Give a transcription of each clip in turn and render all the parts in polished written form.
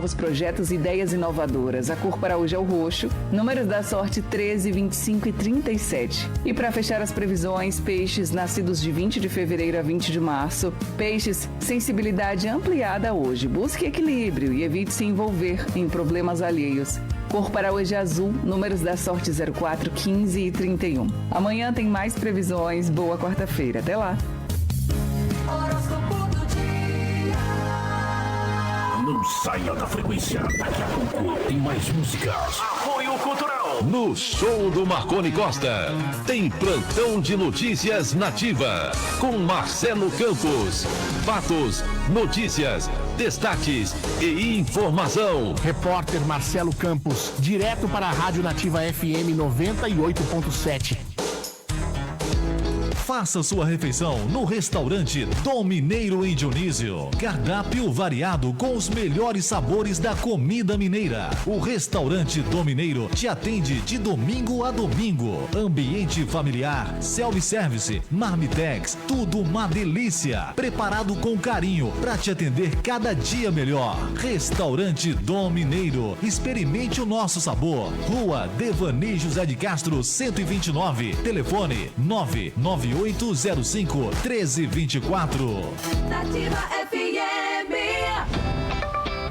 novos projetos e ideias inovadoras. A cor para hoje é o roxo. Números da sorte 13, 25 e 37. E para fechar as previsões, peixes nascidos de 20 de fevereiro a 20 de março. Peixes, sensibilidade ampliada hoje. Busque equilíbrio e evite se envolver em problemas alheios. Cor para hoje é azul, números da sorte 04, 15 e 31. Amanhã tem mais previsões. Boa quarta-feira. Até lá. Horóscopo do dia. Não saia da frequência. Daqui a pouco tem mais músicas. Apoio Cultural. No show do Marconi Costa, tem plantão de notícias nativa, com Marcelo Campos. Fatos, notícias, destaques e informação. Repórter Marcelo Campos, direto para a Rádio Nativa FM 98.7. Faça sua refeição no restaurante Dom Mineiro em Dionísio. Cardápio variado com os melhores sabores da comida mineira. O restaurante Dom Mineiro te atende de domingo a domingo. Ambiente familiar, self-service, marmitex, tudo uma delícia. Preparado com carinho para te atender cada dia melhor. Restaurante Dom Mineiro. Experimente o nosso sabor. Rua Devani José de Castro, 129. Telefone 99805 1324. Nativa FM.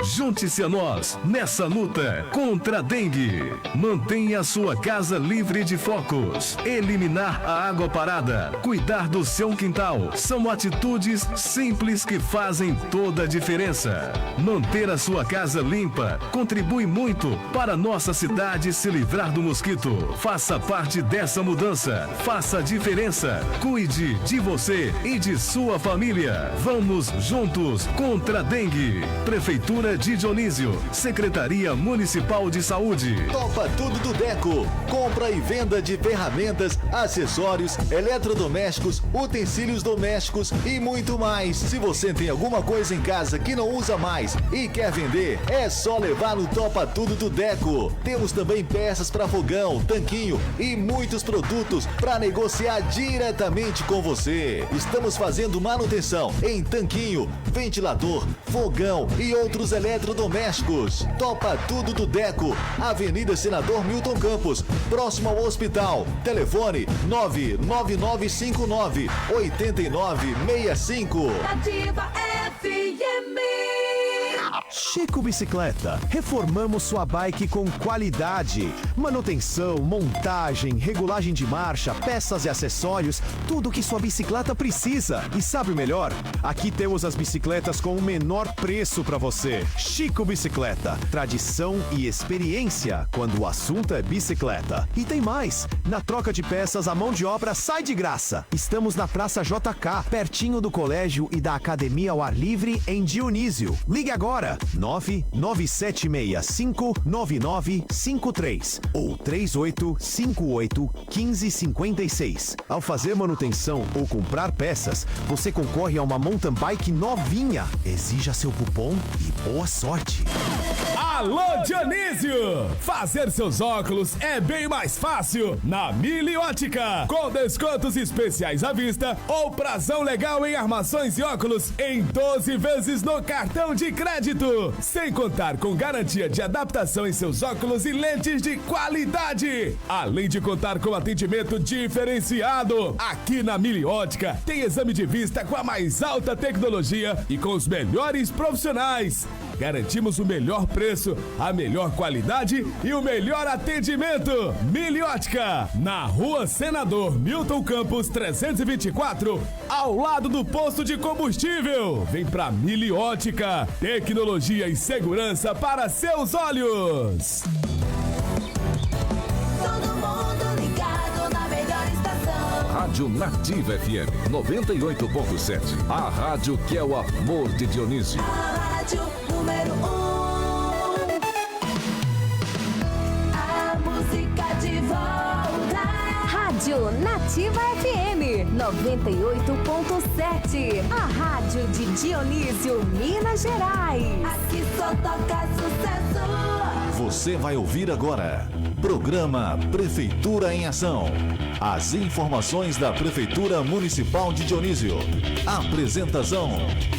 Junte-se a nós nessa luta contra a dengue. Mantenha sua casa livre de focos. Eliminar a água parada. Cuidar do seu quintal. São atitudes simples que fazem toda a diferença. Manter a sua casa limpa contribui muito para nossa cidade se livrar do mosquito. Faça parte dessa mudança. Faça a diferença. Cuide de você e de sua família. Vamos juntos contra a dengue. Prefeitura de Dionísio, Secretaria Municipal de Saúde. Topa tudo do Deco. Compra e venda de ferramentas, acessórios, eletrodomésticos, utensílios domésticos e muito mais. Se você tem alguma coisa em casa que não usa mais e quer vender, é só levar no Topa Tudo do Deco. Temos também peças para fogão, tanquinho e muitos produtos para negociar diretamente com você. Estamos fazendo manutenção em tanquinho, ventilador, fogão e outros eletrodomésticos. Topa Tudo do Deco, Avenida Senador Milton Campos, próximo ao hospital. Telefone 99959 8965. Nativa FM. Chico Bicicleta, reformamos sua bike com qualidade. Manutenção, montagem, regulagem de marcha, peças e acessórios, tudo que sua bicicleta precisa. E sabe o melhor? Aqui temos as bicicletas com o menor preço para você. Chico Bicicleta, tradição e experiência quando o assunto é bicicleta. E tem mais, na troca de peças a mão de obra sai de graça. Estamos na Praça JK, pertinho do colégio e da Academia ao Ar Livre em Dionísio. Ligue agora, 997659953 ou 38581556. Ao fazer manutenção ou comprar peças, você concorre a uma mountain bike novinha. Exija seu cupom e boa sorte. Alô, Dionísio! Fazer seus óculos é bem mais fácil na Miliótica. Com descontos especiais à vista ou prazão legal em armações e óculos em 12 vezes no cartão de crédito. Sem contar com garantia de adaptação em seus óculos e lentes de qualidade. Além de contar com atendimento diferenciado. Aqui na Miliótica tem exame de vista com a mais alta tecnologia e com os melhores profissionais. Garantimos o melhor preço, a melhor qualidade e o melhor atendimento. Miliótica, na Rua Senador Milton Campos 324, ao lado do posto de combustível. Vem pra Miliótica, tecnologia e segurança para seus olhos. Todo mundo ligado na melhor estação. Rádio Nativa FM 98.7. A rádio que é o amor de Dionísio. A rádio número 1. A música de volta. Rádio Nativa FM 98.7. A rádio de Dionísio, Minas Gerais. Aqui só toca sucesso. Você vai ouvir agora. Programa Prefeitura em Ação. As informações da Prefeitura Municipal de Dionísio. Apresentação,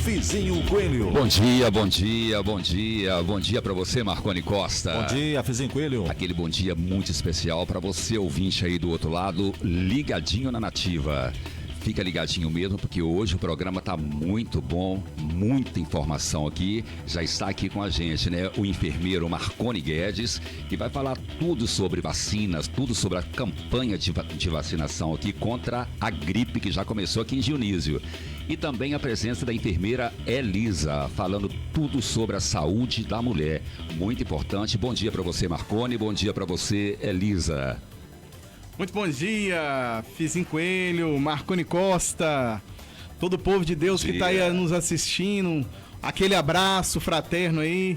Fizinho Coelho. Bom dia, bom dia, bom dia. Bom dia para você, Marconi Costa. Bom dia, Fizinho Coelho. Aquele bom dia muito especial para você, ouvinte aí do outro lado, ligadinho na Nativa. Fica ligadinho mesmo, porque hoje o programa tá muito bom, muita informação aqui. Já está aqui com a gente, né? O enfermeiro Marconi Guedes, que vai falar tudo sobre vacinas, tudo sobre a campanha de vacinação aqui contra a gripe que já começou aqui em Dionísio. E também a presença da enfermeira Elisa, falando tudo sobre a saúde da mulher. Muito importante. Bom dia para você, Marconi. Bom dia para você, Elisa. Muito bom dia, Fizinho Coelho, Marconi Costa, todo o povo de Deus que está aí nos assistindo, aquele abraço fraterno aí.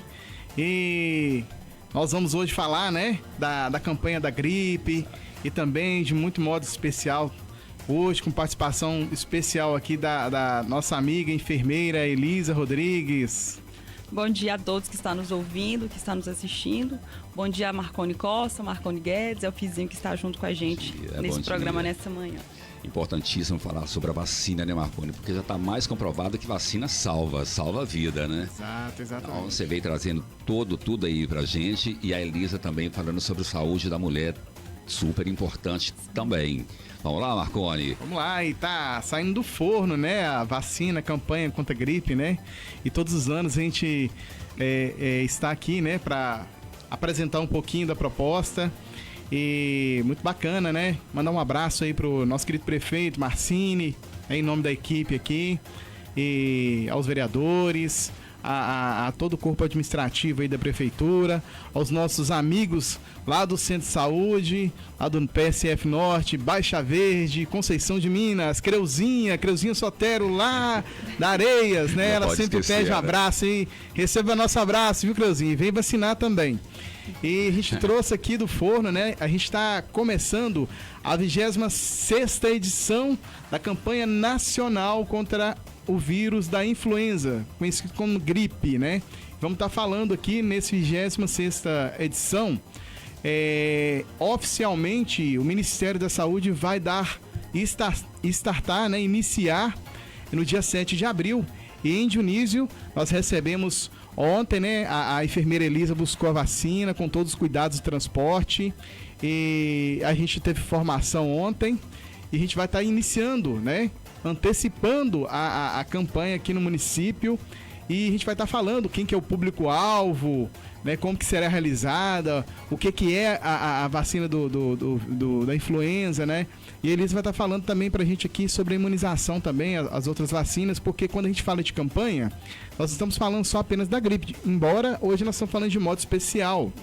E nós vamos hoje falar, né, da campanha da gripe e também de muito modo especial, hoje com participação especial aqui da nossa amiga enfermeira Elisa Rodrigues. Bom dia a todos que estão nos ouvindo, que estão nos assistindo. Bom dia a Marconi Costa, Marconi Guedes, é o Fizinho que está junto com a gente nesse programa nessa manhã. Importantíssimo falar sobre a vacina, né, Marconi? Porque já está mais comprovado que vacina salva a vida, né? Exato, exatamente. Então você veio trazendo tudo aí pra gente, e a Elisa também falando sobre a saúde da mulher, super importante também. Vamos lá, Marconi? Vamos lá, e tá saindo do forno, né, a vacina, a campanha contra a gripe, né? E todos os anos a gente está aqui, né, para apresentar um pouquinho da proposta. E muito bacana, né? Mandar um abraço aí pro nosso querido prefeito Marcini, em nome da equipe aqui, e aos vereadores, a todo o corpo administrativo aí da prefeitura, aos nossos amigos lá do Centro de Saúde, lá do PSF Norte, Baixa Verde, Conceição de Minas, Creuzinha Sotero lá da Areias, né? Ela sempre pede um abraço aí, receba nosso abraço, viu, Creuzinha? E vem vacinar também. E a gente trouxe aqui do forno, né? A gente está começando a 26ª edição da campanha nacional contra o vírus da influenza, conhecido como gripe, né? Vamos estar falando aqui nesse 26ª edição. Oficialmente, o Ministério da Saúde vai startar, né? Iniciar no dia 7 de abril. E em Dionísio, nós recebemos ontem, né? A enfermeira Elisa buscou a vacina com todos os cuidados de transporte. E a gente teve formação ontem. E a gente vai estar iniciando, né? Antecipando a campanha aqui no município, e a gente vai estar falando quem que é o público-alvo, né, como que será realizada, o que é a vacina da influenza, né? E a Elisa vai estar falando também pra gente aqui sobre a imunização também, as outras vacinas, porque quando a gente fala de campanha, nós estamos falando só apenas da gripe, embora hoje nós estamos falando de modo especial,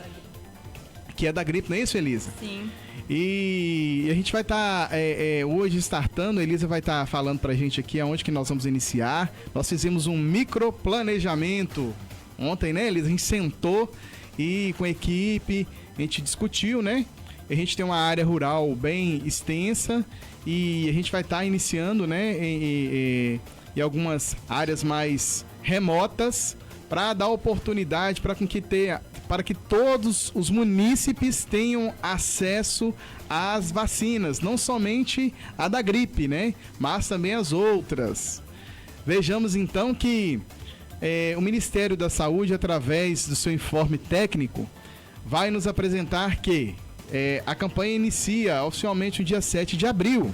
que é da gripe, não é isso, Elisa? Sim. E a gente vai estar hoje startando, a Elisa vai estar falando pra gente aqui aonde que nós vamos iniciar. Nós fizemos um microplanejamento ontem, né, Elisa? A gente sentou e com a equipe, a gente discutiu, né? A gente tem uma área rural bem extensa e a gente vai estar iniciando, né, em algumas áreas mais remotas para dar oportunidade para que todos os munícipes tenham acesso às vacinas, não somente a da gripe, né? Mas também as outras. Vejamos então que o Ministério da Saúde, através do seu informe técnico, vai nos apresentar que a campanha inicia oficialmente no dia 7 de abril.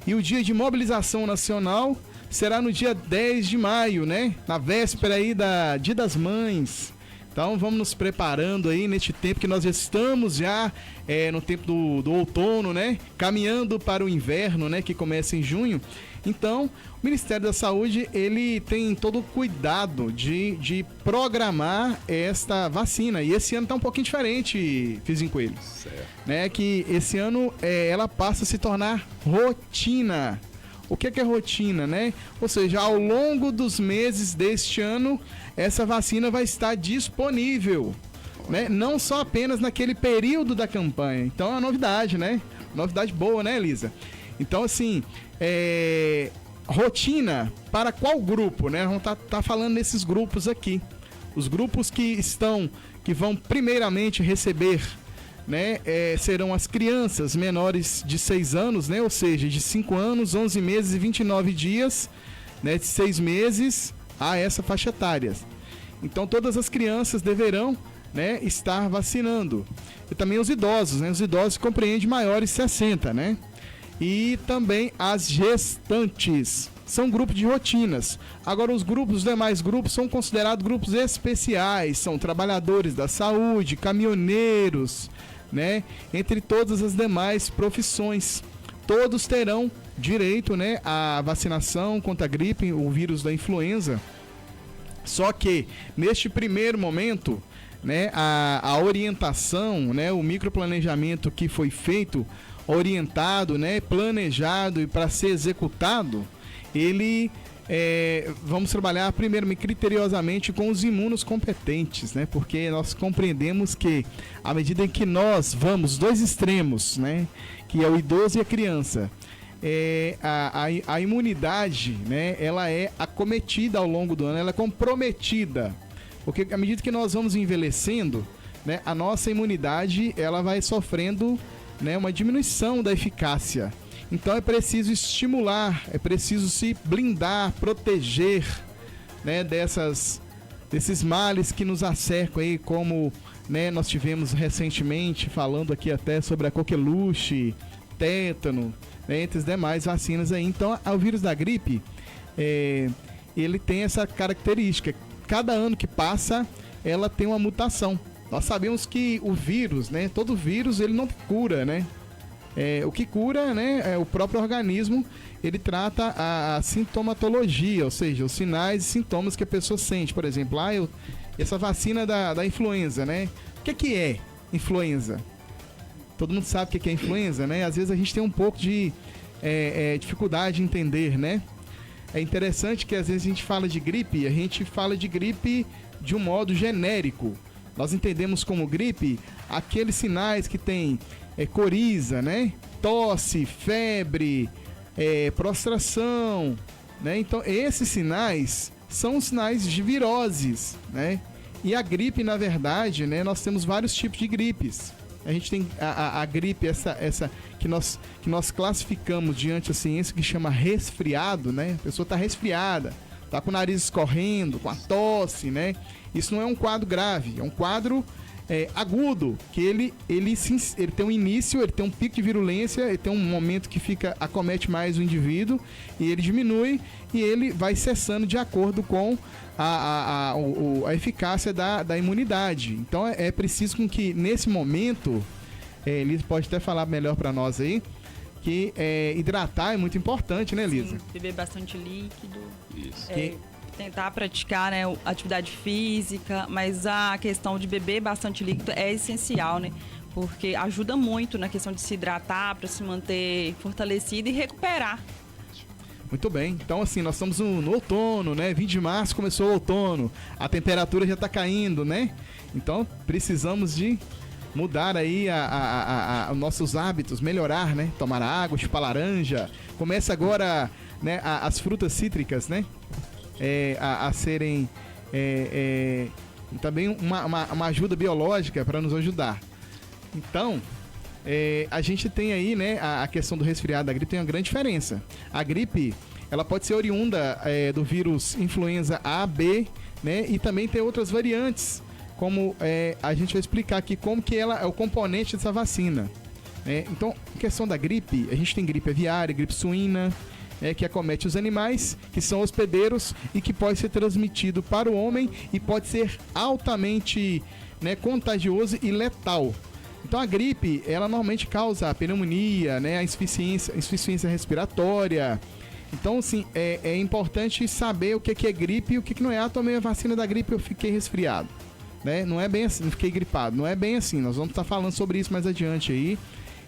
E o dia de mobilização nacional será no dia 10 de maio, né? Na véspera aí da Dia das Mães. Então vamos nos preparando aí neste tempo que nós estamos já no tempo do outono, né? Caminhando para o inverno, né? Que começa em junho. Então, o Ministério da Saúde, ele tem todo o cuidado de programar esta vacina. E esse ano tá um pouquinho diferente, Fizinho Coelho. Certo. Né? Que esse ano ela passa a se tornar rotina. O que é rotina, né? Ou seja, ao longo dos meses deste ano, essa vacina vai estar disponível, né? Não só apenas naquele período da campanha. Então é uma novidade, né? Novidade boa, né, Elisa? Então, assim, rotina para qual grupo, né? Vamos tá falando nesses grupos aqui. Os grupos que vão primeiramente receber, né, serão as crianças menores de 6 anos, né, ou seja, de 5 anos, 11 meses e 29 dias, né, de 6 meses a essa faixa etária. Então todas as crianças deverão, né, estar vacinando. E também os idosos, né, os idosos compreendem maiores de 60, né, e também as gestantes. São grupos de rotinas. Agora, os demais grupos são considerados grupos especiais, são trabalhadores da saúde, caminhoneiros, né? Entre todas as demais profissões. Todos terão direito, né, à vacinação contra a gripe, o vírus da influenza. Só que, neste primeiro momento, né, a orientação, né, o microplanejamento que foi feito, orientado, né, planejado e para ser executado, ele vamos trabalhar primeiro criteriosamente com os imunos competentes, né? Porque nós compreendemos que à medida em que nós vamos dois extremos, né? Que é o idoso e a criança, a imunidade, né? Ela é acometida ao longo do ano, ela é comprometida, porque à medida que nós vamos envelhecendo, né? A nossa imunidade ela vai sofrendo, né? Uma diminuição da eficácia. Então é preciso estimular, é preciso se blindar, proteger, né, desses males que nos acercam aí, como, né, nós tivemos recentemente falando aqui até sobre a coqueluche, tétano, né, entre as demais vacinas aí. Então o vírus da gripe, ele tem essa característica. Cada ano que passa, ela tem uma mutação. Nós sabemos que o vírus, né, todo vírus ele não cura, né? O que cura, né, é o próprio organismo, ele trata a sintomatologia, ou seja, os sinais e sintomas que a pessoa sente. Por exemplo, essa vacina da influenza, né? O que é influenza? Todo mundo sabe o que é influenza, né? Às vezes a gente tem um pouco de dificuldade de entender, né? É interessante que às vezes a gente fala de gripe de um modo genérico. Nós entendemos como gripe aqueles sinais que tem coriza, né? Tosse, febre, prostração, né? Então esses sinais são sinais de viroses, né? E a gripe, na verdade, né? Nós temos vários tipos de gripes. A gente tem a gripe, essa que nós classificamos diante da ciência, que chama resfriado, né? A pessoa está resfriada, está com o nariz escorrendo, com a tosse, né? Isso não é um quadro grave, é um quadro agudo, que ele tem um início, ele tem um pico de virulência, ele tem um momento que acomete mais o indivíduo e ele diminui e ele vai cessando de acordo com a eficácia da imunidade. Então é preciso que nesse momento, Elisa pode até falar melhor para nós aí, que hidratar é muito importante, né, Elisa? Sim, beber bastante líquido. Isso. Tentar praticar, né, atividade física, mas a questão de beber bastante líquido é essencial, né? Porque ajuda muito na questão de se hidratar, para se manter fortalecido e recuperar. Muito bem. Então, assim, nós estamos no outono, né? 20 de março começou o outono, a temperatura já está caindo, né? Então, precisamos de mudar aí os nossos hábitos, melhorar, né? Tomar água, chupar laranja. Começa agora, né, as frutas cítricas, né? A serem também uma ajuda biológica para nos ajudar. Então, a gente tem aí, né, a questão do resfriado da gripe tem uma grande diferença. A gripe, ela pode ser oriunda do vírus influenza A, B, né, e também tem outras variantes, como a gente vai explicar aqui como que ela é o componente dessa vacina. Então, a questão da gripe, a gente tem gripe aviária, gripe suína, que acomete os animais, que são hospedeiros e que pode ser transmitido para o homem e pode ser altamente, né, contagioso e letal. Então a gripe, ela normalmente causa a pneumonia, né, a insuficiência respiratória. Então, assim, é importante saber o que é gripe e o que não é. Eu tomei a vacina da gripe e eu fiquei resfriado, né? Não é bem assim, não fiquei gripado, não é bem assim. Nós vamos estar falando sobre isso mais adiante aí.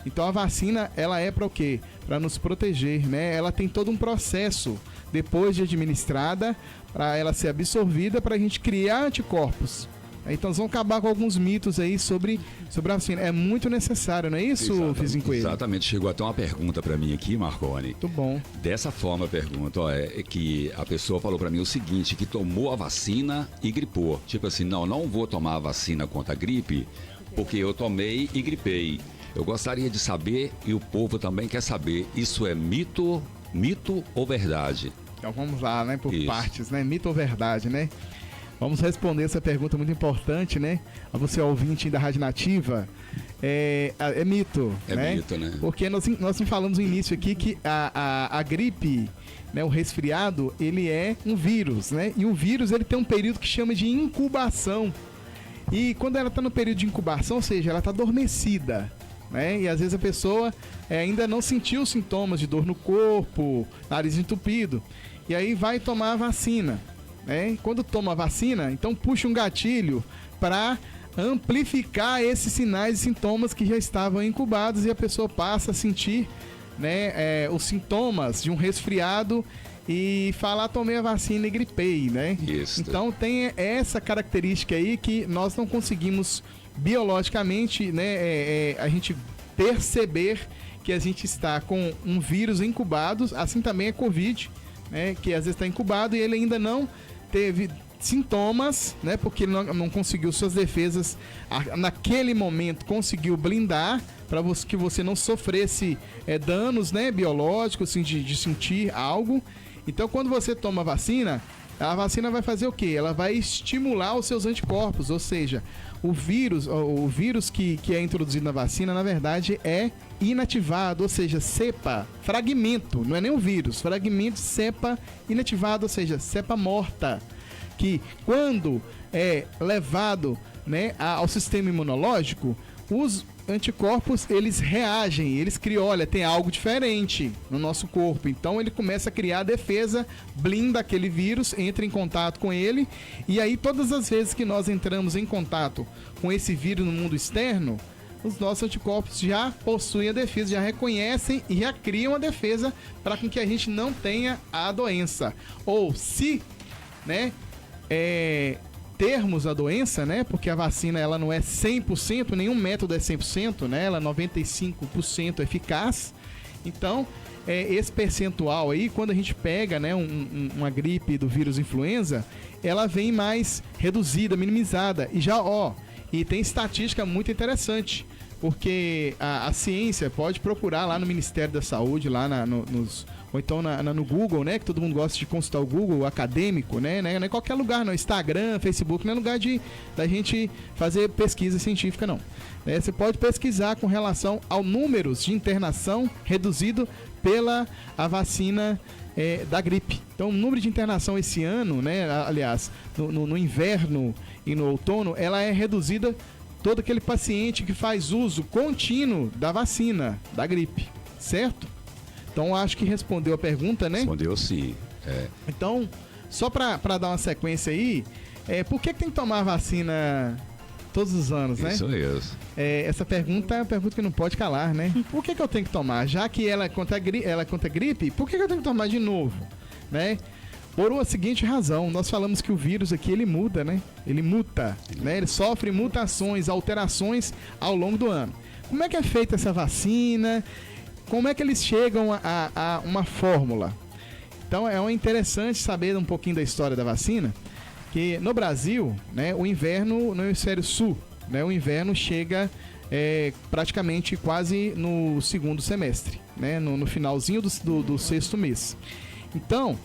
Então a vacina, ela é para o quê? Para nos proteger, né? Ela tem todo um processo depois de administrada, para ela ser absorvida, para a gente criar anticorpos Então nós vamos acabar com alguns mitos aí sobre a vacina. É muito necessário, não é isso, Fizinho Coelho? Exatamente. Chegou até uma pergunta para mim aqui, Marconi. Muito bom. Dessa forma a pergunta, é que a pessoa falou para mim o seguinte, que tomou a vacina e gripou. Tipo assim, não vou tomar a vacina contra a gripe, porque eu tomei e gripei. Eu gostaria de saber, e o povo também quer saber, isso é mito ou verdade? Então vamos lá, né, por partes, né? Mito ou verdade, né? Vamos responder essa pergunta muito importante, né? A você ouvinte da Rádio Nativa. É mito, né? É mito, né? Porque nós falamos no início aqui que a gripe, né, o resfriado, ele é um vírus, né? E o vírus, ele tem um período que chama de incubação. E quando ela está no período de incubação, ou seja, ela está adormecida, né? E às vezes a pessoa ainda não sentiu sintomas de dor no corpo, nariz entupido. E aí vai tomar a vacina. Quando toma a vacina, então puxa um gatilho para amplificar esses sinais e sintomas que já estavam incubados e a pessoa passa a sentir, né, os sintomas de um resfriado e fala, tomei a vacina e gripei, né? Isso. Então tem essa característica aí que nós não conseguimos biologicamente, né, a gente perceber que a gente está com um vírus incubado, assim também é Covid, né, que às vezes está incubado e ele ainda não teve sintomas, né? Porque ele não conseguiu suas defesas naquele momento, conseguiu blindar para que você não sofresse danos, né, biológicos, assim, de sentir algo. Então, quando você toma a vacina vai fazer o quê? Ela vai estimular os seus anticorpos, ou seja, o vírus que é introduzido na vacina, na verdade, é inativado, ou seja, cepa, fragmento, não é nem um vírus, fragmento de cepa inativado, ou seja, cepa morta, que quando é levado, né, ao sistema imunológico, os anticorpos, eles reagem, eles criam, olha, tem algo diferente no nosso corpo, então ele começa a criar a defesa, blinda aquele vírus, entra em contato com ele, e aí todas as vezes que nós entramos em contato com esse vírus no mundo externo, os nossos anticorpos já possuem a defesa, já reconhecem e já criam a defesa para que a gente não tenha a doença. Ou se, né, termos a doença, né, porque a vacina ela não é 100%, nenhum método é 100%, né, ela é 95% eficaz. Então, esse percentual aí, quando a gente pega, né, uma gripe do vírus influenza, ela vem mais reduzida, minimizada. E tem estatística muito interessante, porque a ciência pode procurar lá no Ministério da Saúde, lá ou então no Google, né? Que todo mundo gosta de consultar o Google acadêmico, né? Não é qualquer lugar, não. Instagram, Facebook, não é lugar da gente fazer pesquisa científica, não. Você pode pesquisar com relação ao números de internação reduzido pela a vacina da gripe. Então, o número de internação esse ano, né? Aliás, no inverno e no outono, ela é reduzida todo aquele paciente que faz uso contínuo da vacina da gripe, certo? Então, acho que respondeu a pergunta, né? Respondeu sim. Então, só para dar uma sequência aí, por que tem que tomar a vacina todos os anos, né? Isso mesmo. Essa pergunta é uma pergunta que não pode calar, né? Por que eu tenho que tomar? Já que ela é contra a gripe, por que eu tenho que tomar de novo, né? Por uma seguinte razão, nós falamos que o vírus aqui, ele muda, né? Ele muta, né? Ele sofre mutações, alterações ao longo do ano. Como é que é feita essa vacina? Como é que eles chegam a uma fórmula? Então, é interessante saber um pouquinho da história da vacina, que no Brasil, né, o inverno no hemisfério sul, né, o inverno chega praticamente quase no segundo semestre, né, no finalzinho do sexto mês. Então,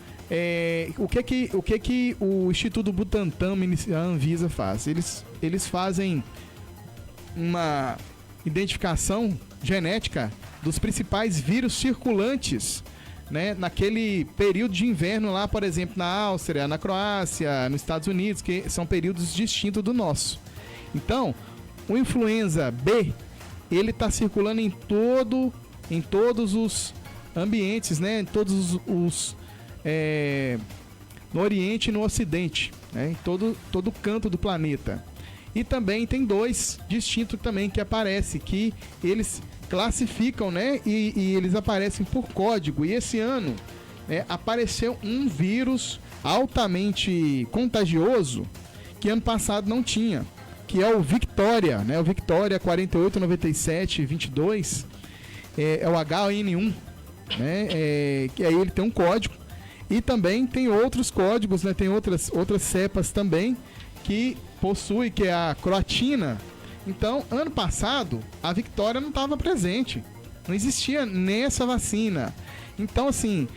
o que o Instituto Butantan, a Anvisa faz? Eles fazem uma identificação genética dos principais vírus circulantes, né, naquele período de inverno lá, por exemplo, na Áustria, na Croácia, nos Estados Unidos, que são períodos distintos do nosso. Então, o influenza B, ele está circulando em todos os ambientes, né, em todos no Oriente e no Ocidente, né, em todo canto do planeta. E também tem dois distintos também que aparecem, que eles classificam, né, e eles aparecem por código. E esse ano, né, apareceu um vírus altamente contagioso que ano passado não tinha, que é o Victoria, né? O Victoria 489722, é o HN1, né? Que aí ele tem um código e também tem outros códigos, né? Tem outras cepas também que possui, que é a croatina. Então, ano passado, a Victoria não estava presente, não existia nessa vacina. Então, assim,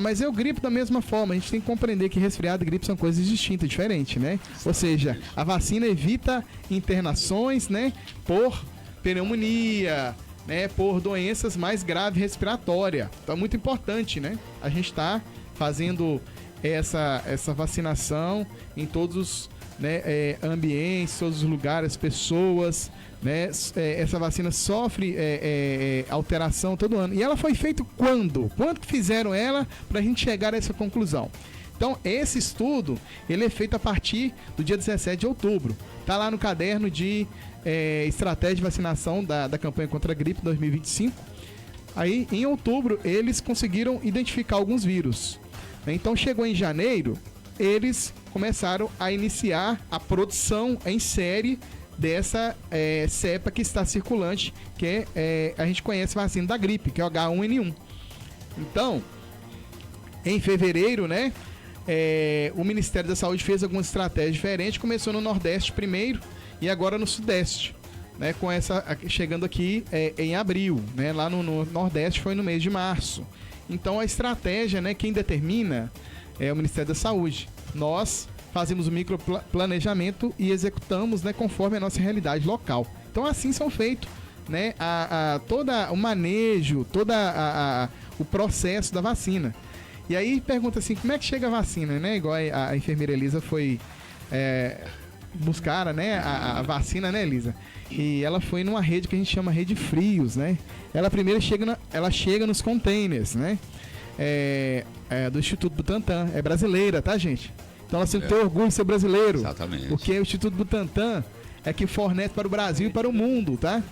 mas eu gripo da mesma forma. A gente tem que compreender que resfriado e gripe são coisas distintas, diferentes, né? Ou seja, a vacina evita internações, né? Por pneumonia, né? Por doenças mais graves respiratórias. Então é muito importante, né? A gente está fazendo essa vacinação em todos os, né, ambientes, todos os lugares, pessoas, né? Essa vacina sofre alteração todo ano. E ela foi feita quando? Quando que fizeram ela para a gente chegar a essa conclusão? Então, esse estudo, ele é feito a partir do dia 17 de outubro. Está lá no caderno de estratégia de vacinação da campanha contra a gripe 2025. Aí, em outubro, eles conseguiram identificar alguns vírus. Então, chegou em janeiro, eles começaram a iniciar a produção em série dessa cepa que está circulante, que a gente conhece a vacina da gripe, que é o H1N1. Então, em fevereiro, né, o Ministério da Saúde fez algumas estratégias diferentes, começou no Nordeste primeiro e agora no Sudeste, né, com chegando aqui em abril, né, lá no Nordeste foi no mês de março. Então a estratégia, né, quem determina é o Ministério da Saúde. Nós fazemos o microplanejamento e executamos, né, conforme a nossa realidade local. Então assim são feitos, né, todo o manejo, o processo da vacina. E aí pergunta assim, como é que chega a vacina, né? Igual a enfermeira Elisa foi buscar, né, a vacina, né, Elisa? E ela foi numa rede que a gente chama rede frios, né? Ela primeiro chega nos containers, né? Do Instituto Butantan, é brasileira, tá, gente? Então ela sempre tem orgulho de ser brasileiro. Exatamente. Porque o Instituto Butantan é que fornece para o Brasil e para o mundo, tá?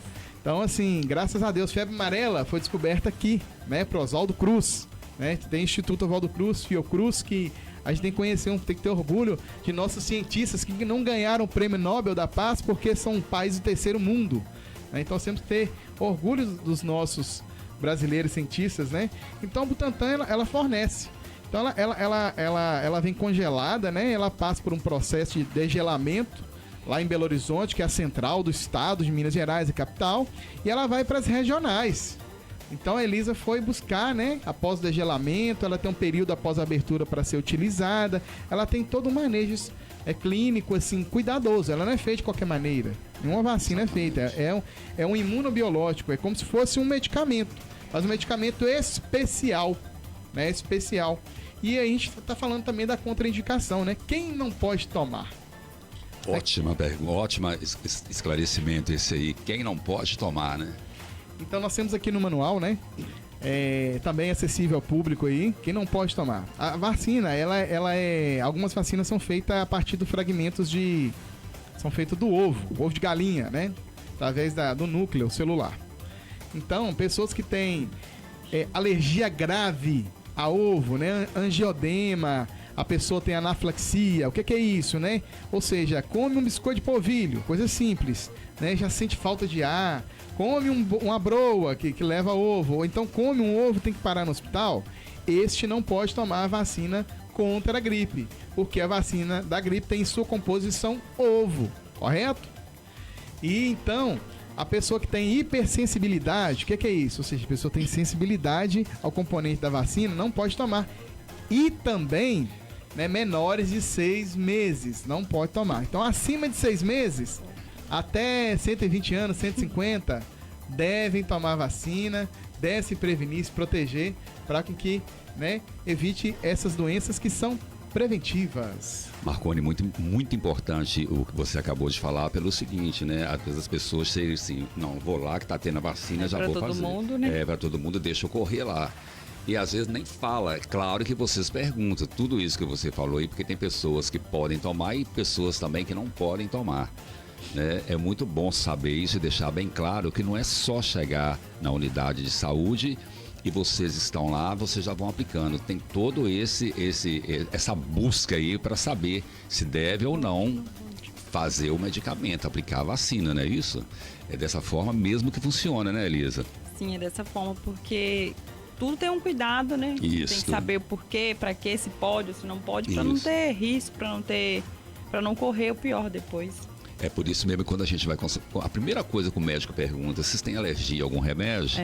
Então, assim, graças a Deus, febre amarela foi descoberta aqui, né? Pro Oswaldo Cruz, né? Tem Instituto Oswaldo Cruz, Fiocruz, que a gente tem que conhecer, tem que ter orgulho de nossos cientistas que não ganharam o Prêmio Nobel da Paz porque são países do terceiro mundo, né? Então temos que ter orgulho dos nossos brasileiros cientistas, né? Então a Butantan, ela fornece. Então ela vem congelada, né? Ela passa por um processo de degelamento lá em Belo Horizonte, que é a central do estado de Minas Gerais, a capital, e ela vai para as regionais. Então a Elisa foi buscar, né? Após o degelamento, ela tem um período após a abertura para ser utilizada, ela tem todo um manejo clínico, assim, cuidadoso. Ela não é feita de qualquer maneira. Nenhuma vacina é feita. É um imunobiológico, é como se fosse um medicamento, mas um medicamento especial, né? Especial. E a gente está falando também da contraindicação, né? Quem não pode tomar? Ótima pergunta, ótimo esclarecimento esse aí. Quem não pode tomar, né? Então nós temos aqui no manual, né? Também acessível ao público aí, quem não pode tomar. A vacina, algumas vacinas são feitas a partir de fragmentos são feitas do ovo de galinha, né? Através do núcleo celular. Então, pessoas que têm alergia grave a ovo, né? Angiodema, a pessoa tem anafilaxia, o que é isso, né? Ou seja, come um biscoito de polvilho, coisa simples, né? Já sente falta de ar, come uma broa que leva ovo, ou então come um ovo, tem que parar no hospital. Este não pode tomar a vacina contra a gripe, porque a vacina da gripe tem em sua composição ovo, correto? E então, a pessoa que tem hipersensibilidade, o que é isso? Ou seja, a pessoa tem sensibilidade ao componente da vacina, não pode tomar. E também, né, menores de 6 meses, não pode tomar. Então, acima de 6 meses, até 120 anos, 150, devem tomar vacina, devem se prevenir, se proteger, para que, né, evite essas doenças que são preventivas. Marconi, muito importante o que você acabou de falar, pelo seguinte, né? Às vezes as pessoas chegam assim, não, vou lá que tá tendo a vacina, já vou fazer. Para todo mundo, né? Para todo mundo, deixa eu correr lá. E às vezes nem fala. É claro que vocês perguntam tudo isso que você falou aí, porque tem pessoas que podem tomar e pessoas também que não podem tomar, né? É muito bom saber isso e deixar bem claro que não é só chegar na unidade de saúde e vocês estão lá, vocês já vão aplicando. Tem todo essa busca aí para saber se deve ou não fazer o medicamento, aplicar a vacina, não é isso? É dessa forma mesmo que funciona, né, Elisa? Sim, é dessa forma, porque tudo tem um cuidado, né? Isso. Tem que saber o porquê, para que se pode ou se não pode, para não ter risco, para não correr o pior depois. É por isso mesmo que quando a gente vai... A primeira coisa que o médico pergunta, se tem alergia a algum remédio,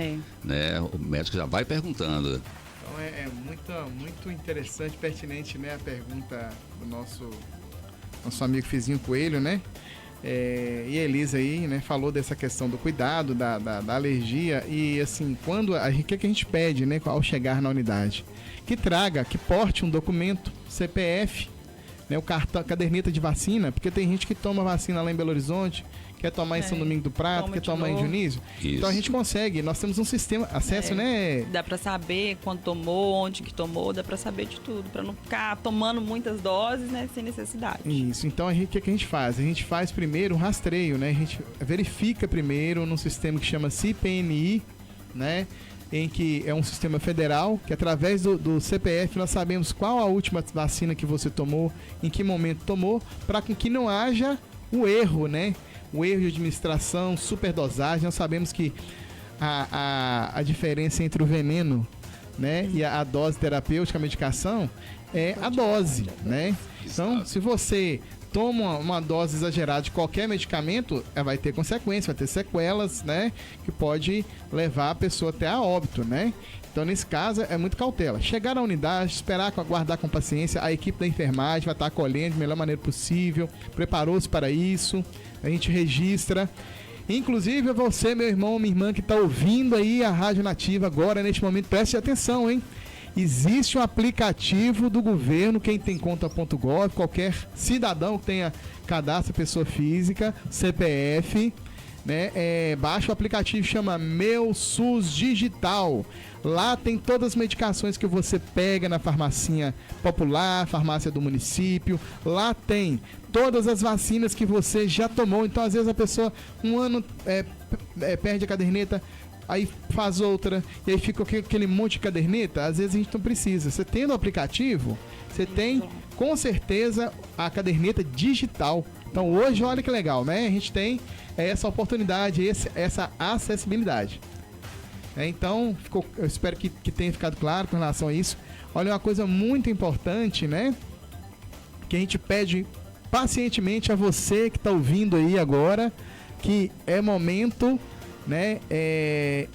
né? O médico já vai perguntando. Então é muito interessante, pertinente, né? A pergunta do nosso amigo Fizinho Coelho, né? E a Elisa aí, né, falou dessa questão do cuidado, da alergia. E assim, o que a gente pede, né, ao chegar na unidade? Que porte um documento, CPF, né, o cartão, caderneta de vacina, porque tem gente que toma vacina lá em Belo Horizonte, quer tomar em São Domingo do Prato, quer tomar em Dionísio. Isso. Então a gente consegue, nós temos um sistema, acesso, né? Dá pra saber quando tomou, onde que tomou, dá pra saber de tudo, pra não ficar tomando muitas doses, né, sem necessidade. Isso, então o que a gente faz? A gente faz primeiro um rastreio, né? A gente verifica primeiro num sistema que chama CIPNI, né? Em que é um sistema federal, que através do CPF nós sabemos qual a última vacina que você tomou, em que momento tomou, para que não haja o erro, né? O erro de administração, superdosagem. Nós sabemos que a diferença entre o veneno, né, e a dose terapêutica, a medicação, é a dose, né? Então, se você toma uma dose exagerada de qualquer medicamento, vai ter consequências, vai ter sequelas, né? Que pode levar a pessoa até a óbito, né? Então, nesse caso, é muito cautela. Chegar na unidade, esperar, aguardar com paciência, a equipe da enfermagem vai estar acolhendo da melhor maneira possível, preparou-se para isso, a gente registra. Inclusive, você, meu irmão, minha irmã, que está ouvindo aí a Rádio Nativa agora, neste momento, preste atenção, hein? Existe um aplicativo do governo, quem tem conta.gov, qualquer cidadão que tenha cadastro pessoa física, CPF, né? Baixa o aplicativo, chama Meu SUS Digital. Lá tem todas as medicações que você pega na farmacinha popular, farmácia do município. Lá tem todas as vacinas que você já tomou. Então, às vezes, a pessoa, um ano, perde a caderneta, aí faz outra, e aí fica aquele monte de caderneta. Às vezes a gente não precisa. Você tendo o aplicativo, você tem, com certeza, a caderneta digital. Então, hoje, olha que legal, né? A gente tem essa oportunidade, essa acessibilidade. Então, eu espero que tenha ficado claro com relação a isso. Olha, uma coisa muito importante, né? Que a gente pede pacientemente a você que está ouvindo aí agora, que é momento, né,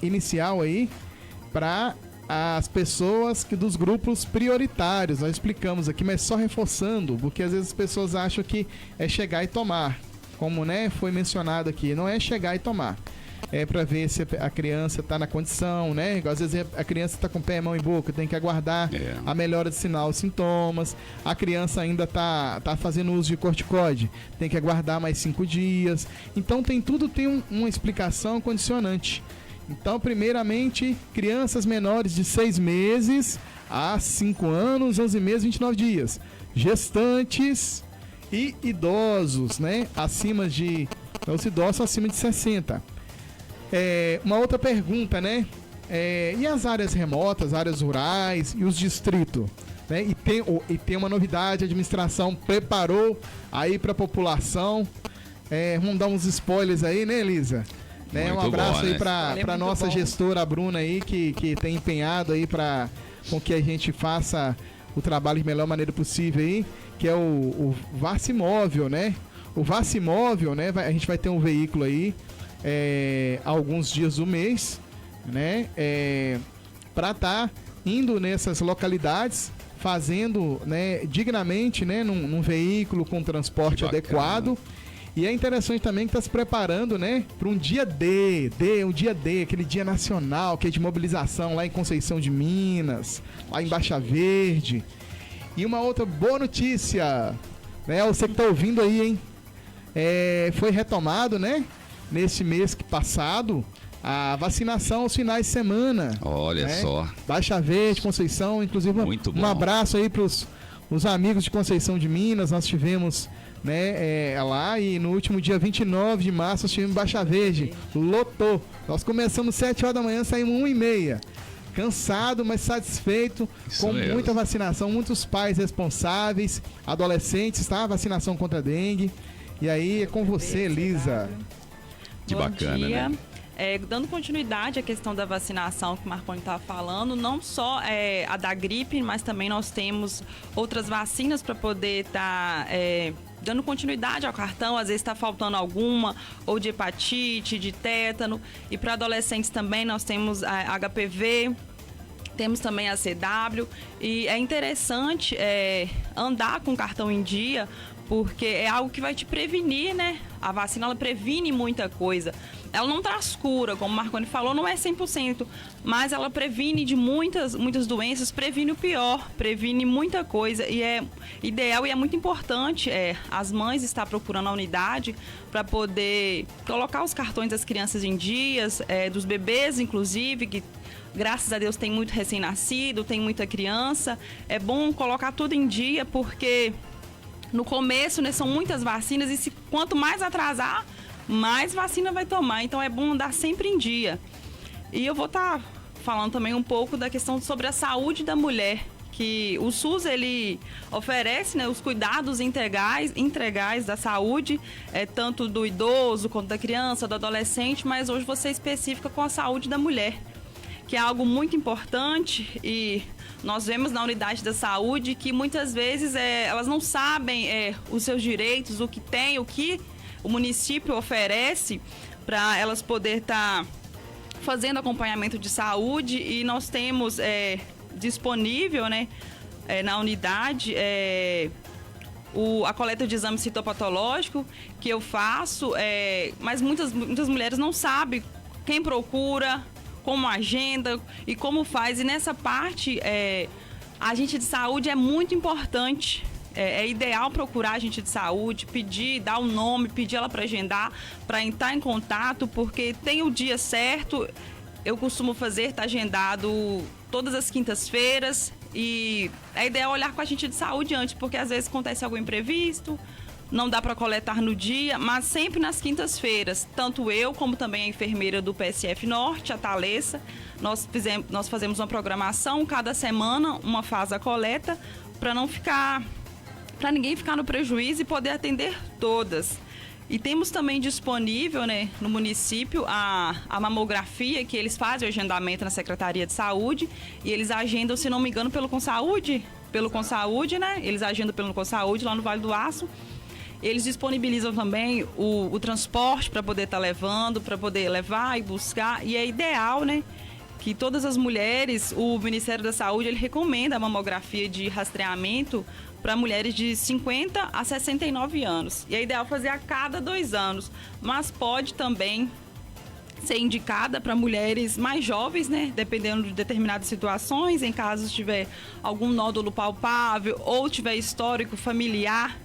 inicial aí para as pessoas dos grupos prioritários. Nós explicamos aqui, mas só reforçando, porque às vezes as pessoas acham que é chegar e tomar, como, né, foi mencionado aqui. Não é chegar e tomar, é para ver se a criança está na condição, né? Às vezes a criança está com pé, mão e boca, tem que aguardar a melhora de sinal e sintomas. A criança ainda tá fazendo uso de corticoide, tem que aguardar mais 5 dias. Então tudo tem uma explicação condicionante. Então, primeiramente, crianças menores de 6 meses a 5 anos, 11 meses, 29 dias. Gestantes e idosos, né? Os idosos acima de 60. Uma outra pergunta, né? E as áreas remotas, áreas rurais e os distritos? Né? E tem uma novidade, a administração preparou aí para a população. Vamos dar uns spoilers aí, né, Elisa? Um abraço aí para nossa gestora, a Bruna, aí, que tem empenhado aí com que a gente faça o trabalho de melhor maneira possível aí, que é o Vacimóvel, né? O Vacimóvel, né? A gente vai ter um veículo aí alguns dias do mês, né, para estar indo nessas localidades, fazendo, né, dignamente, né, num veículo com transporte adequado. E é interessante também que está se preparando, né, para um dia D, aquele dia nacional, que é de mobilização lá em Conceição de Minas, lá em Baixa Verde. E uma outra boa notícia, né, você que está ouvindo aí, hein, foi retomado, né, nesse mês passado, a vacinação aos finais de semana. Olha, né? Só. Baixa Verde, Conceição, inclusive um abraço aí para os amigos de Conceição de Minas. Nós tivemos, né, lá, e no último dia 29 de março nós tivemos Baixa Verde. Lotou. Nós começamos 7 horas da manhã, saímos 1h30. Cansado, mas satisfeito. Isso com mesmo. Muita vacinação, muitos pais responsáveis, adolescentes, tá? Vacinação contra a dengue. E aí é com você, Elisa. Que Bom bacana, dia. né? Dando continuidade à questão da vacinação que o Marconi estava falando, não só a da gripe, mas também nós temos outras vacinas para poder estar dando continuidade ao cartão. Às vezes está faltando alguma, ou de hepatite, de tétano. E para adolescentes também nós temos a HPV, temos também a CW. E é interessante andar com o cartão em dia, porque é algo que vai te prevenir, né? A vacina, ela previne muita coisa. Ela não traz cura, como o Marconi falou, não é 100%, mas ela previne de muitas doenças, previne o pior, previne muita coisa. E é ideal e é muito importante as mães estar procurando a unidade para poder colocar os cartões das crianças em dias, dos bebês, inclusive, que graças a Deus tem muito recém-nascido, tem muita criança. É bom colocar tudo em dia, porque no começo, né, são muitas vacinas e quanto mais atrasar, mais vacina vai tomar. Então é bom andar sempre em dia. E eu vou estar falando também um pouco da questão sobre a saúde da mulher, que o SUS ele oferece, né, os cuidados integrais da saúde, tanto do idoso quanto da criança, do adolescente, mas hoje você é específica com a saúde da mulher, que é algo muito importante. E nós vemos na unidade da saúde que muitas vezes elas não sabem os seus direitos, o que tem, o que o município oferece para elas poder estar fazendo acompanhamento de saúde. E nós temos disponível, né, na unidade a coleta de exame citopatológico que eu faço, mas muitas mulheres não sabem quem procura, como agenda e como faz. E nessa parte, a agente de saúde é muito importante. É ideal procurar a agente de saúde, pedir, dar o nome, pedir ela para agendar, para entrar em contato, porque tem o dia certo. Eu costumo fazer, tá agendado todas as quintas-feiras, e é ideal olhar com a agente de saúde antes, porque às vezes acontece algum imprevisto, não dá para coletar no dia, mas sempre nas quintas-feiras. Tanto eu como também a enfermeira do PSF Norte, a Thalessa, nós fazemos uma programação, cada semana uma faz a coleta, para ninguém ficar no prejuízo e poder atender todas. E temos também disponível, né, no município a mamografia, que eles fazem o agendamento na Secretaria de Saúde, e eles agendam, se não me engano, pelo Consaúde, né? Eles agendam pelo Consaúde lá no Vale do Aço. Eles disponibilizam também o transporte para poder estar levando, para poder levar e buscar. E é ideal, né, que todas as mulheres, o Ministério da Saúde, ele recomenda a mamografia de rastreamento para mulheres de 50 a 69 anos. E é ideal fazer a cada 2 anos, mas pode também ser indicada para mulheres mais jovens, né? Dependendo de determinadas situações, em caso tiver algum nódulo palpável ou tiver histórico familiar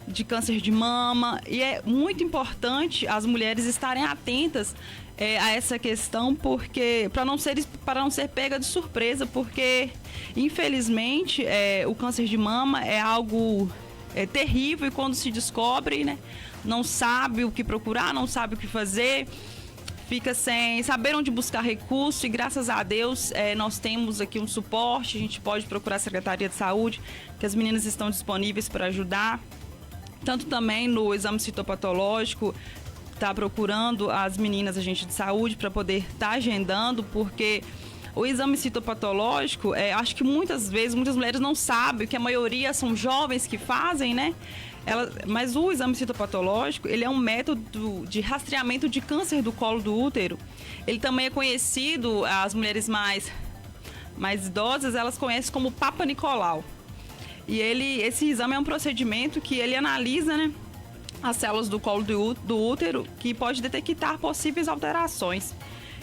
de câncer de mama. E é muito importante as mulheres estarem atentas a essa questão, porque para não ser pega de surpresa, porque infelizmente o câncer de mama é algo terrível, e quando se descobre, né, não sabe o que procurar, não sabe o que fazer, fica sem saber onde buscar recurso. E graças a Deus nós temos aqui um suporte, a gente pode procurar a Secretaria de Saúde, que as meninas estão disponíveis para ajudar, tanto também no exame citopatológico. Está procurando as meninas, agente de saúde, para poder estar agendando, porque o exame citopatológico, acho que muitas vezes muitas mulheres não sabem, que a maioria são jovens que fazem, né? Mas o exame citopatológico, ele é um método de rastreamento de câncer do colo do útero. Ele também é conhecido, as mulheres mais idosas, elas conhecem como Papa Nicolau. E esse exame é um procedimento que ele analisa, né, as células do colo do útero, que pode detectar possíveis alterações.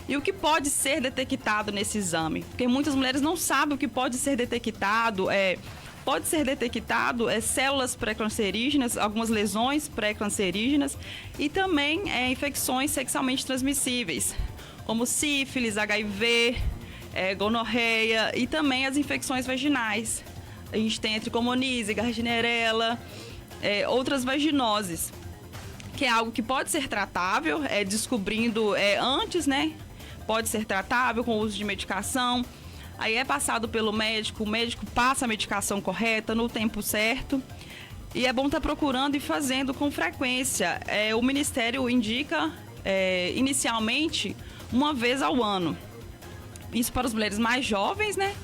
E o que pode ser detectado nesse exame? Porque muitas mulheres não sabem o que pode ser detectado. Pode ser detectado células pré-cancerígenas, algumas lesões pré-cancerígenas, e também infecções sexualmente transmissíveis, como sífilis, HIV, gonorreia, e também as infecções vaginais. A gente tem a tricomonise, gardnerella, outras vaginoses, que é algo que pode ser tratável, descobrindo antes, né? Pode ser tratável com o uso de medicação. Aí é passado pelo médico, o médico passa a medicação correta no tempo certo. E é bom estar procurando e fazendo com frequência. O Ministério indica, inicialmente, uma vez ao ano. Isso para as mulheres mais jovens, né?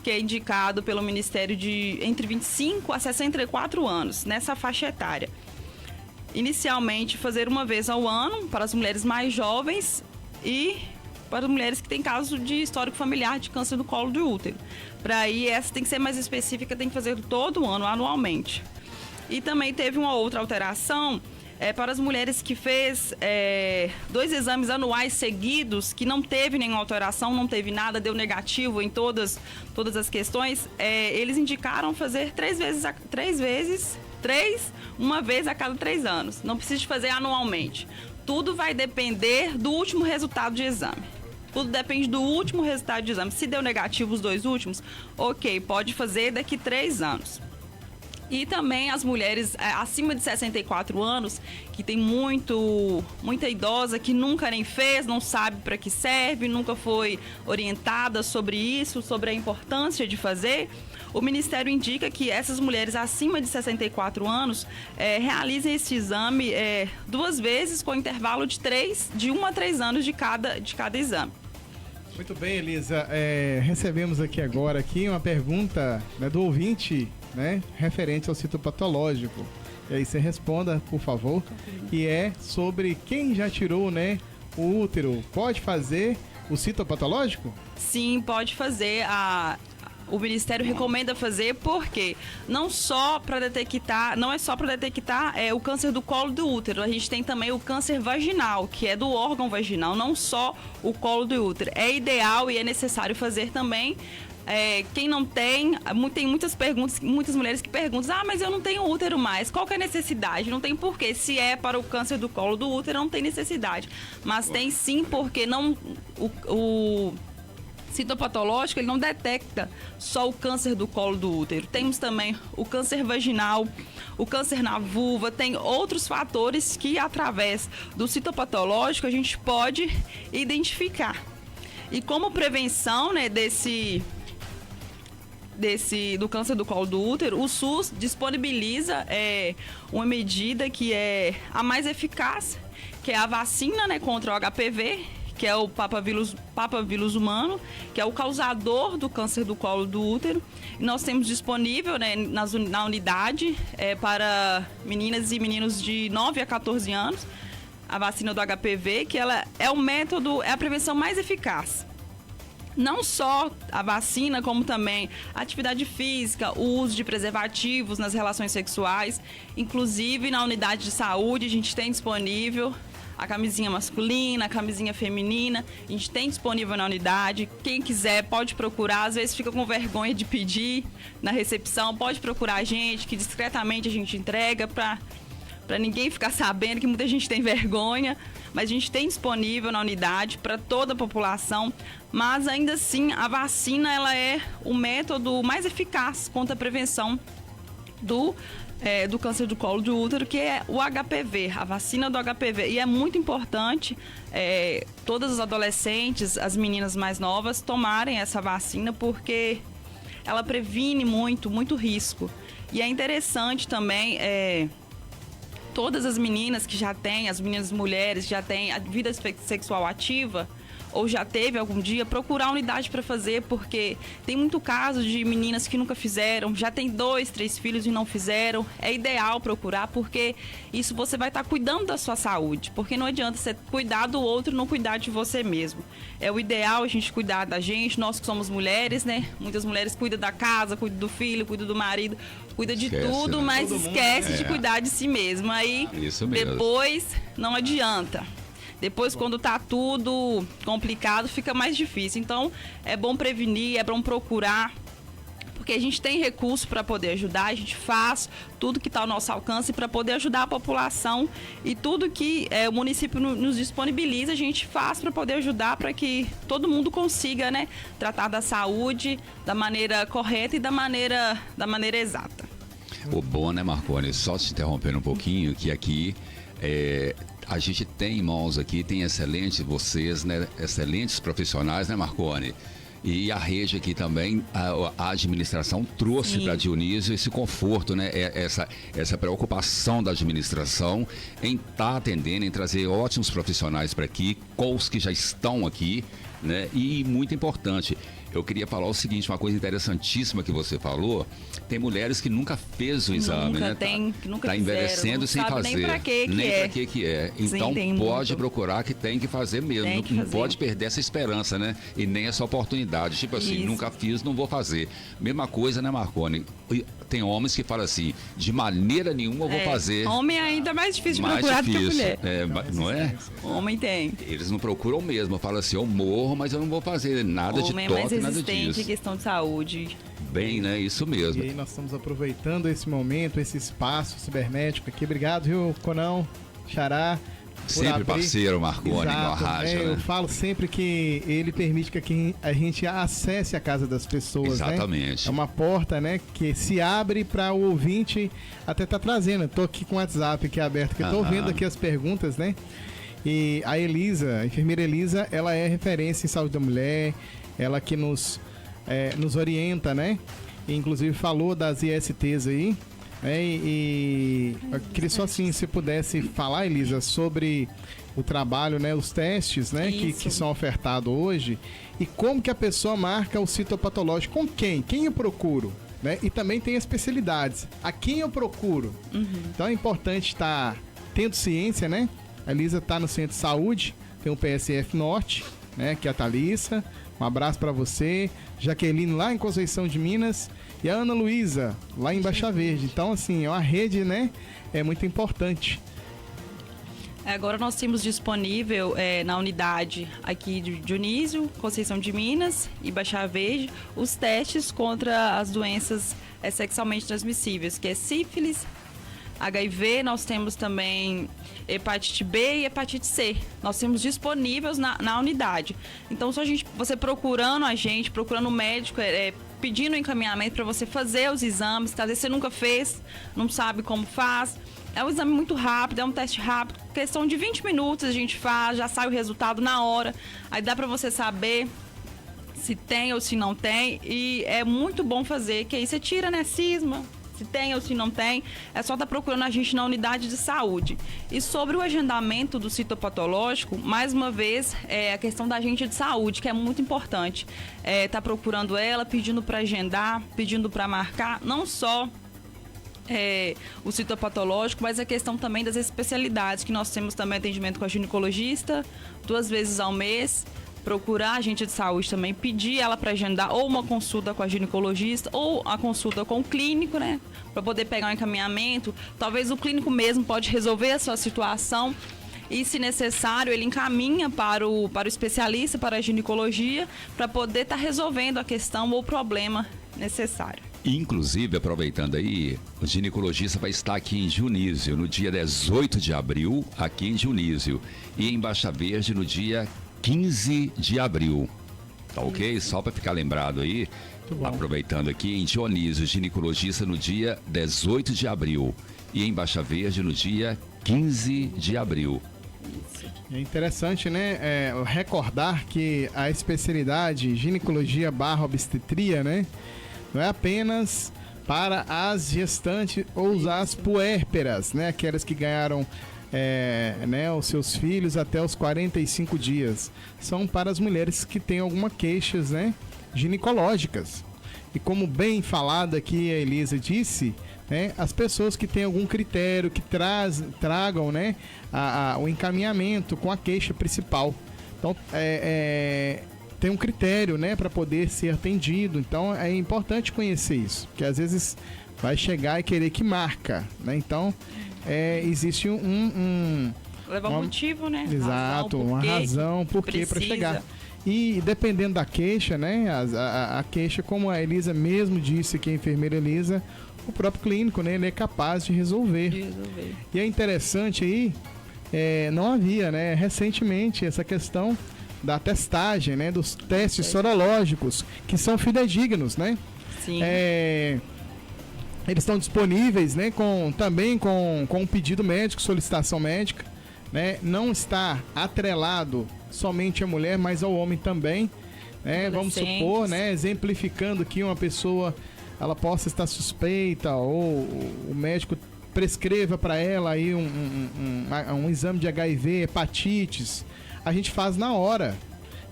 Que é indicado pelo Ministério de entre 25 a 64 anos, nessa faixa etária. Inicialmente, fazer uma vez ao ano para as mulheres mais jovens e para as mulheres que têm caso de histórico familiar de câncer do colo do útero. Para aí, essa tem que ser mais específica, tem que fazer todo ano, anualmente. E também teve uma outra alteração para as mulheres que fez 2 exames anuais seguidos, que não teve nenhuma alteração, não teve nada, deu negativo em todas as questões, eles indicaram fazer 3 vezes, uma vez a cada 3 anos. Não precisa de fazer anualmente. Tudo vai depender do último resultado de exame. Tudo depende do último resultado de exame. Se deu negativo os 2 últimos, ok, pode fazer daqui 3 anos. E também as mulheres acima de 64 anos, que tem muita idosa que nunca nem fez, não sabe para que serve, nunca foi orientada sobre isso, sobre a importância de fazer. O Ministério indica que essas mulheres acima de 64 anos realizem esse exame 2 vezes com intervalo de 1 a 3 anos de cada exame. Muito bem, Elisa. Recebemos aqui agora uma pergunta, né, do ouvinte, né, referente ao citopatológico. E aí você responda, por favor, que é sobre quem já tirou, né, o útero. Pode fazer o citopatológico? Sim, pode fazer. O Ministério recomenda fazer porque não é só para detectar o câncer do colo do útero. A gente tem também o câncer vaginal, que é do órgão vaginal, não só o colo do útero. É ideal e é necessário fazer também. Quem não tem muitas perguntas, muitas mulheres que perguntam: mas eu não tenho útero mais, qual que é a necessidade? Não tem porquê. Se é para o câncer do colo do útero, não tem necessidade. Mas tem sim, porque o citopatológico, ele não detecta só o câncer do colo do útero. Temos também o câncer vaginal, o câncer na vulva, tem outros fatores que, através do citopatológico, a gente pode identificar. E como prevenção, né, do câncer do colo do útero, o SUS disponibiliza uma medida que é a mais eficaz, que é a vacina, né, contra o HPV, que é o papavírus humano, que é o causador do câncer do colo do útero. E nós temos disponível, né, na unidade para meninas e meninos de 9 a 14 anos, a vacina do HPV, que ela é a prevenção mais eficaz. Não só a vacina, como também a atividade física, o uso de preservativos nas relações sexuais. Inclusive, na unidade de saúde, a gente tem disponível a camisinha masculina, a camisinha feminina. A gente tem disponível na unidade. Quem quiser pode procurar. Às vezes fica com vergonha de pedir na recepção. Pode procurar a gente, que discretamente a gente entrega para ninguém ficar sabendo, que muita gente tem vergonha. Mas a gente tem disponível na unidade para toda a população. Mas ainda assim, a vacina ela é o método mais eficaz contra a prevenção do câncer do colo do útero, que é o HPV, a vacina do HPV. E é muito importante todas as adolescentes, as meninas mais novas, tomarem essa vacina, porque ela previne muito risco. E é interessante também todas as meninas que já têm, as meninas mulheres já têm a vida sexual ativa, ou já teve algum dia, procurar a unidade para fazer, porque tem muito caso de meninas que nunca fizeram, já tem 2, 3 filhos e não fizeram. É ideal procurar, porque isso você vai estar cuidando da sua saúde, porque não adianta você cuidar do outro e não cuidar de você mesmo. É o ideal a gente cuidar da gente, nós que somos mulheres, né? Muitas mulheres cuidam da casa, cuidam do filho, cuidam do marido, cuidam de tudo, né? Mas esquece de cuidar de si mesmo. Aí depois não adianta. Depois, quando tá tudo complicado, fica mais difícil. Então, é bom prevenir, é bom procurar, porque a gente tem recurso para poder ajudar, a gente faz tudo que está ao nosso alcance para poder ajudar a população, e tudo que o município nos disponibiliza, a gente faz para poder ajudar, para que todo mundo consiga, né, tratar da saúde da maneira correta e da maneira exata. O bom, né, Marconi, só te interrompendo um pouquinho, que aqui a gente tem em mãos aqui, tem excelentes profissionais, né, Marconi? E a rede aqui também, a administração trouxe para Dionísio esse conforto, né? Essa preocupação da administração em estar atendendo, em trazer ótimos profissionais para aqui, com os que já estão aqui, né? E muito importante, eu queria falar o seguinte, uma coisa interessantíssima que você falou, tem mulheres que nunca fez o exame, né? Nunca tá envelhecendo sem fazer. Nem pra que é. Então Sim, pode procurar que tem que fazer mesmo. Não pode perder essa esperança, né? E nem essa oportunidade. Tipo assim, nunca fiz, não vou fazer. Mesma coisa, né, Marconi? Tem homens que falam assim, de maneira nenhuma eu vou fazer. Homem é ainda mais difícil de procurar do que mulher. Não é? Homem tem. Eles não procuram mesmo. Falam assim, eu morro, mas eu não vou fazer nada de toque, nada disso. Homem é mais resistente em questão de saúde. Bem, né? Isso mesmo. E aí nós estamos aproveitando esse momento, esse espaço cibernético aqui. Obrigado, viu, Conão, Xará. Sempre parceiro, Marconi, na rádio, né? Eu falo sempre que ele permite que a gente acesse a casa das pessoas, exatamente. Né? É uma porta, né, que se abre para o ouvinte até tá trazendo. Tô aqui com o WhatsApp aqui aberto, que eu tô vendo aqui as perguntas, né? E a Elisa, a enfermeira Elisa, ela é referência em saúde da mulher, ela que nos orienta, né? E, inclusive falou das ISTs aí. E eu queria só assim, se pudesse falar, Elisa, sobre o trabalho, né, os testes, né, que são ofertados hoje e como que a pessoa marca o citopatológico, com quem eu procuro, né, e também tem especialidades, a quem eu procuro. Então é importante estar tendo ciência, né, a Elisa está no centro de saúde, tem o PSF Norte, né, que é a Thalissa, um abraço para você, Jaqueline lá em Conceição de Minas e a Ana Luísa lá em Baixa Verde. Então, assim, é uma rede, né? É muito importante. Agora nós temos disponível na unidade aqui de Dionísio, Conceição de Minas e Baixa Verde, os testes contra as doenças sexualmente transmissíveis, que é sífilis, HIV, nós temos também hepatite B e hepatite C. Nós temos disponíveis na unidade. Então, se você procurando a gente, procurando o médico, pedindo encaminhamento para você fazer os exames, que às vezes você nunca fez, não sabe como faz. É um exame muito rápido, é um teste rápido. Questão de 20 minutos a gente faz, já sai o resultado na hora. Aí dá para você saber se tem ou se não tem. E é muito bom fazer, que aí você tira, né, cisma. Se tem ou se não tem, é só estar procurando a gente na unidade de saúde. E sobre o agendamento do citopatológico, mais uma vez, a questão da agente de saúde, que é muito importante. Tá procurando ela, pedindo para agendar, pedindo para marcar, não só o citopatológico, mas a questão também das especialidades, que nós temos também atendimento com a ginecologista 2 vezes ao mês. Procurar a agente de saúde também, pedir ela para agendar ou uma consulta com a ginecologista ou a consulta com o clínico, né? Para poder pegar um encaminhamento. Talvez o clínico mesmo pode resolver a sua situação e, se necessário, ele encaminha para o especialista, para a ginecologia, para poder estar resolvendo a questão ou o problema necessário. Inclusive, aproveitando aí, o ginecologista vai estar aqui em Dionísio no dia 18 de abril, aqui em Dionísio, e em Baixa Verde no dia 15 de abril, tá ok? Só para ficar lembrado aí, aproveitando aqui, em Dionísio, ginecologista no dia 18 de abril e em Baixa Verde no dia 15 de abril. É interessante, né, recordar que a especialidade ginecologia / obstetria, né, não é apenas para as gestantes ou as puérperas, né, aquelas que ganharam os seus filhos até os 45 dias. São para as mulheres que têm alguma queixas, né, ginecológicas. E como bem falado aqui a Elisa disse, né, as pessoas que têm algum critério, que tragam, né, o encaminhamento com a queixa principal. Então, tem um critério, né, para poder ser atendido. Então, é importante conhecer isso, porque às vezes vai chegar e querer que marca, né? Então, existe levar um motivo, né? Exato, uma razão por que para chegar. E dependendo da queixa, né? A queixa, como a Elisa mesmo disse, que a enfermeira Elisa, o próprio clínico, né? Ele é capaz de resolver. E é interessante aí, não havia, né? Recentemente, essa questão da testagem, né? Dos testes sorológicos, que são fidedignos, né? Sim. Eles estão disponíveis, né, também com um pedido médico, solicitação médica, né? Não está atrelado somente à mulher, mas ao homem também. Vamos supor, né, exemplificando que uma pessoa ela possa estar suspeita ou o médico prescreva para ela aí um exame de HIV, hepatites, a gente faz na hora.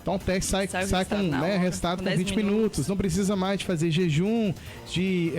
Então o teste sai com resultado com 20 minutos. Não precisa mais de fazer jejum, de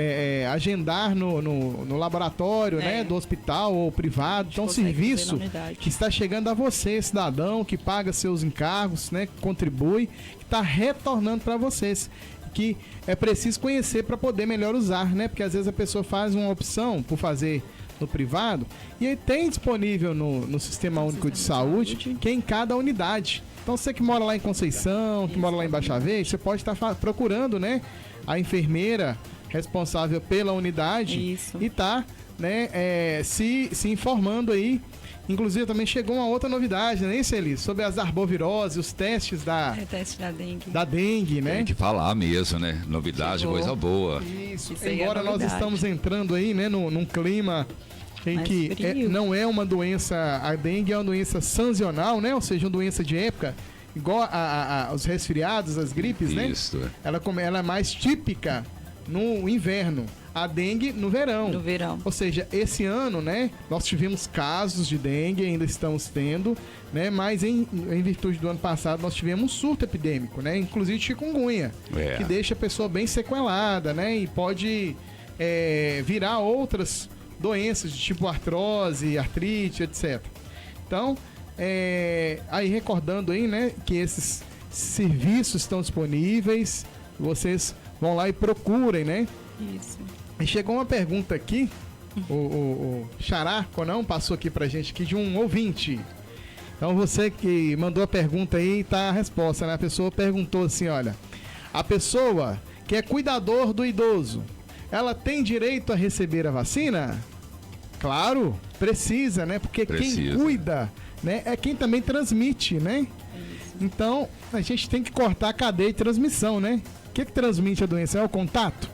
agendar no laboratório, né, do hospital ou privado. Então serviço que está chegando a você, cidadão, que paga seus encargos, né, que contribui, que está retornando para vocês. Que é preciso conhecer para poder melhor usar, né? Porque às vezes a pessoa faz uma opção por fazer no privado e aí tem disponível no Sistema Único de Saúde que é em cada unidade. Então você que mora lá em Conceição, que mora lá em Baixa Verde, você pode estar procurando, né, a enfermeira responsável pela unidade e tá, né, se informando aí. Inclusive também chegou uma outra novidade, né, Celis? Sobre as arboviroses, os testes teste da dengue. Da dengue, né? Tem que falar mesmo, né? Novidade, coisa boa. Isso embora nós estamos entrando aí, né, num clima em que não é uma doença, a dengue é uma doença sazonal, né? Ou seja, uma doença de época, igual os resfriados, as gripes, né? Ela é mais típica no inverno. A dengue no verão. No verão. Ou seja, esse ano, né, nós tivemos casos de dengue, ainda estamos tendo, né, mas em virtude do ano passado nós tivemos um surto epidêmico, né, inclusive chikungunya, que deixa a pessoa bem sequelada, né, e pode virar outras doenças de tipo artrose, artrite, etc. Então, aí recordando aí, né, que esses serviços estão disponíveis, vocês vão lá e procurem, né? Isso. E chegou uma pergunta aqui, o Xará Conão passou aqui pra gente aqui de um ouvinte. Então você que mandou a pergunta aí, tá a resposta, né? A pessoa perguntou assim, olha, a pessoa que é cuidador do idoso, ela tem direito a receber a vacina? Claro, precisa, né? Porque quem cuida, né, é quem também transmite, né? Então, a gente tem que cortar a cadeia de transmissão, né? O que transmite a doença? É o contato,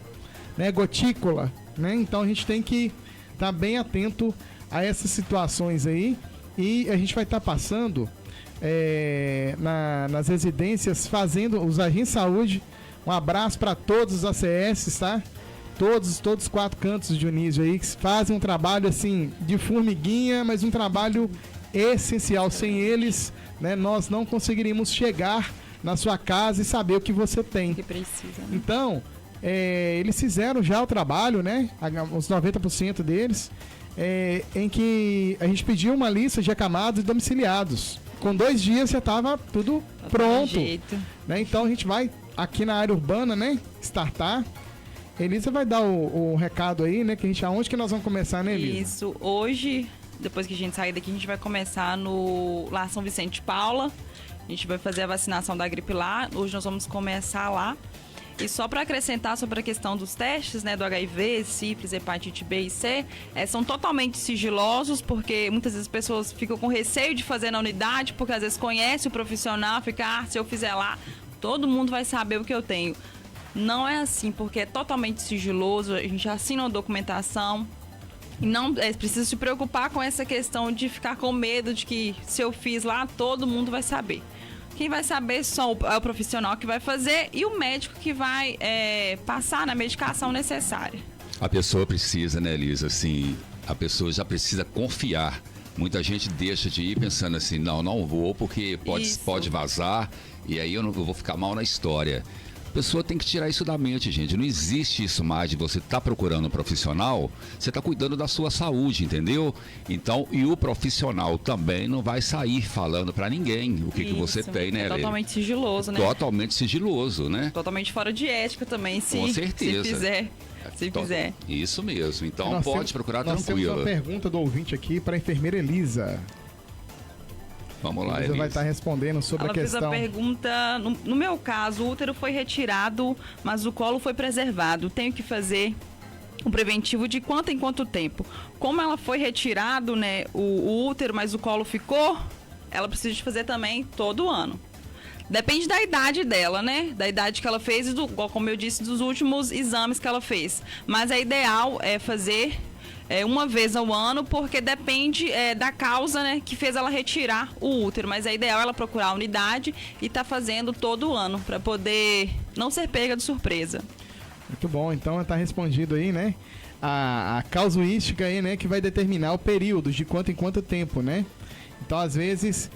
né? Gotícula, né? Então a gente tem que estar bem atento a essas situações aí e a gente vai estar passando nas residências, fazendo os agentes de saúde. Um abraço para todos os ACS, tá? Todos os 4 cantos de Dionísio aí, que fazem um trabalho assim de formiguinha, mas um trabalho essencial. Sem eles, né, nós não conseguiríamos chegar na sua casa e saber o que você tem. Que precisa, né? Então, eles fizeram já o trabalho, né? Os 90% deles, em que a gente pediu uma lista de acamados e domiciliados. Com 2 dias já estava tudo pronto. Né? Então a gente vai aqui na área urbana, né? Startar. Elisa vai dar o recado aí, né? Que aonde que nós vamos começar, né, Elisa? Isso, hoje, depois que a gente sair daqui, a gente vai começar no Lar São Vicente de Paula. A gente vai fazer a vacinação da gripe lá. Hoje nós vamos começar lá. E só para acrescentar sobre a questão dos testes, né, do HIV, sífilis, hepatite B e C, são totalmente sigilosos, porque muitas vezes as pessoas ficam com receio de fazer na unidade, porque às vezes conhece o profissional, fica, se eu fizer lá, todo mundo vai saber o que eu tenho. Não é assim, porque é totalmente sigiloso, a gente assina uma documentação. E não precisa se preocupar com essa questão de ficar com medo de que se eu fiz lá, todo mundo vai saber. Quem vai saber só é o profissional que vai fazer e o médico que vai passar na medicação necessária. A pessoa precisa, né, Elisa, assim, a pessoa já precisa confiar. Muita gente deixa de ir pensando assim, não vou porque pode vazar e aí eu vou ficar mal na história. A pessoa tem que tirar isso da mente, gente. Não existe isso mais de você estar procurando um profissional, você está cuidando da sua saúde, entendeu? Então, e o profissional também não vai sair falando para ninguém o que você tem, né? Totalmente sigiloso, né? Totalmente sigiloso, né? Totalmente fora de ética também, com certeza. Se fizer. Isso mesmo. Então, pode procurar tranquilo. Nós temos uma pergunta do ouvinte aqui para a enfermeira Elisa. Vamos lá, Elisa vai estar respondendo sobre a questão. Ela fez a pergunta, no meu caso, o útero foi retirado, mas o colo foi preservado. Tenho que fazer o preventivo de quanto em quanto tempo? Como ela foi retirado, né, o útero, mas o colo ficou, ela precisa de fazer também todo ano. Depende da idade dela, né? Da idade que ela fez e, como eu disse, dos últimos exames que ela fez. Mas é ideal fazer uma vez ao ano, porque depende da causa, né, que fez ela retirar o útero. Mas é ideal ela procurar a unidade e tá fazendo todo ano, para poder não ser pega de surpresa. Muito bom, então tá respondido aí, né? A casuística aí, né, que vai determinar o período, de quanto em quanto tempo, né? Então, às vezes,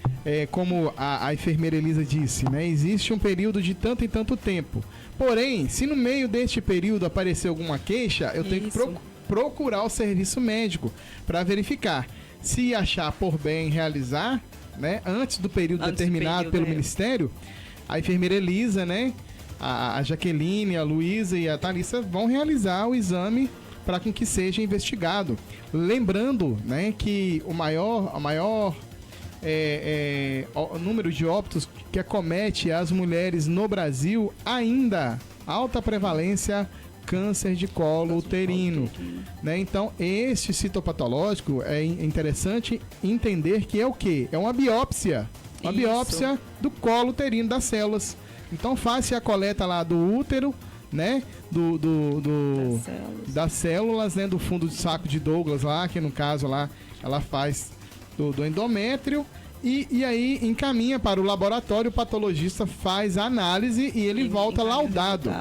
como a enfermeira Elisa disse, né, existe um período de tanto em tanto tempo. Porém, se no meio deste período aparecer alguma queixa, eu tenho que procurar o serviço médico para verificar. Se achar por bem realizar, né, antes do período determinado pelo Ministério, a enfermeira Elisa, né, a Jaqueline, a Luísa e a Thalissa vão realizar o exame para com que seja investigado. Lembrando, né, que o maior o número de óbitos que acomete as mulheres no Brasil, ainda alta prevalência câncer de colo uterino, né? Então, este citopatológico é interessante entender que é o quê? É uma biópsia. Uma biópsia do colo uterino, das células. Então, faz-se a coleta lá do útero, né? Das células, né? Do fundo de saco de Douglas lá, que no caso lá, ela faz do endométrio. E aí encaminha para o laboratório, o patologista faz a análise e ele volta laudado.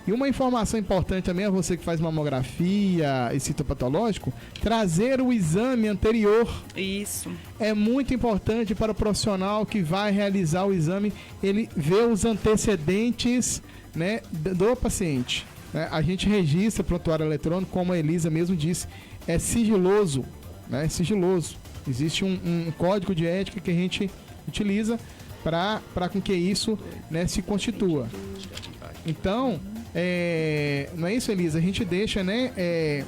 E uma informação importante também a você que faz mamografia e citopatológico, trazer o exame anterior. Isso. É muito importante para o profissional que vai realizar o exame, ele ver os antecedentes, né, do paciente. Né? A gente registra prontuário eletrônico, como a Elisa mesmo disse, é sigiloso, né? É sigiloso. Existe um código de ética que a gente utiliza para com que isso, né, se constitua. Então, não é isso, Elisa? A gente deixa, né,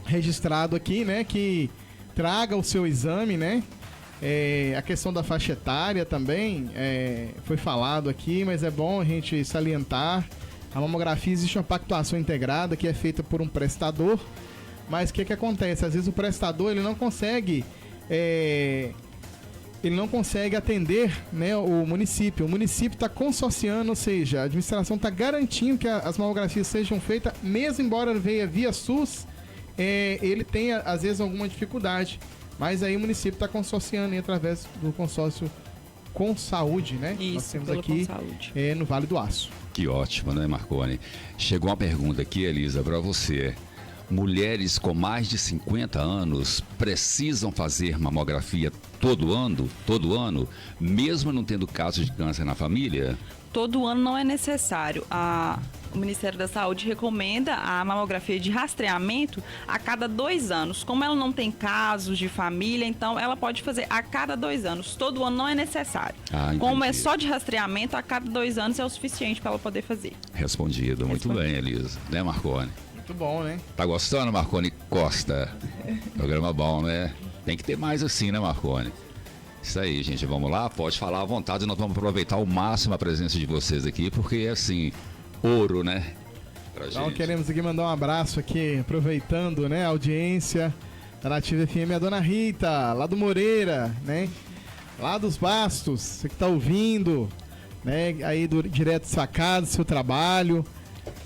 registrado aqui, né, que traga o seu exame, né? A questão da faixa etária também foi falado aqui, mas é bom a gente salientar. A mamografia existe uma pactuação integrada que é feita por um prestador. Mas o que acontece? Às vezes o prestador ele não consegue atender, né, o município. O município está consorciando, ou seja, a administração está garantindo que as mamografias sejam feitas, mesmo embora venha via SUS, ele tenha às vezes alguma dificuldade. Mas aí o município está consorciando através do consórcio Com Saúde, né? Isso, nós temos aqui no Vale do Aço. Que ótimo, né, Marconi? Chegou uma pergunta aqui, Elisa, para você. Mulheres com mais de 50 anos precisam fazer mamografia todo ano, mesmo não tendo casos de câncer na família? Todo ano não é necessário. O Ministério da Saúde recomenda a mamografia de rastreamento a cada 2 anos. Como ela não tem casos de família, então ela pode fazer a cada 2 anos. Todo ano não é necessário. Como é só de rastreamento, a cada 2 anos é o suficiente para ela poder fazer. Respondido. Muito bem, Elisa. Né, Marconi? Muito bom, né? Tá gostando, Marconi Costa? Programa bom, né? Tem que ter mais assim, né, Marconi? Isso aí, gente. Vamos lá? Pode falar à vontade. Nós vamos aproveitar ao máximo a presença de vocês aqui, porque é assim, ouro, né? Então queremos aqui mandar um abraço aqui, aproveitando, né, a audiência da Nativa FM, a dona Rita, lá do Moreira, né? Lá dos Bastos, você que tá ouvindo, né? Aí direto sacado, seu trabalho.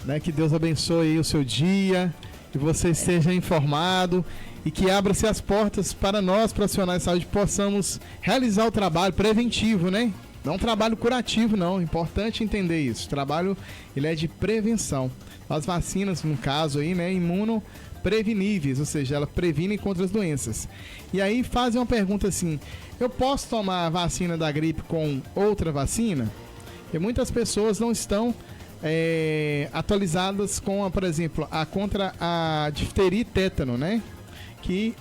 Né, que Deus abençoe aí o seu dia, que você esteja informado e que abra-se as portas para nós, profissionais de saúde, possamos realizar o trabalho preventivo, né? Não um trabalho curativo, não. Importante entender isso. O trabalho, ele é de prevenção. As vacinas, no caso aí, né, imunopreveníveis, ou seja, ela previne contra as doenças. E aí fazem uma pergunta assim: eu posso tomar a vacina da gripe com outra vacina? E muitas pessoas não estão atualizadas com, por exemplo, contra a difteria e tétano, né? Que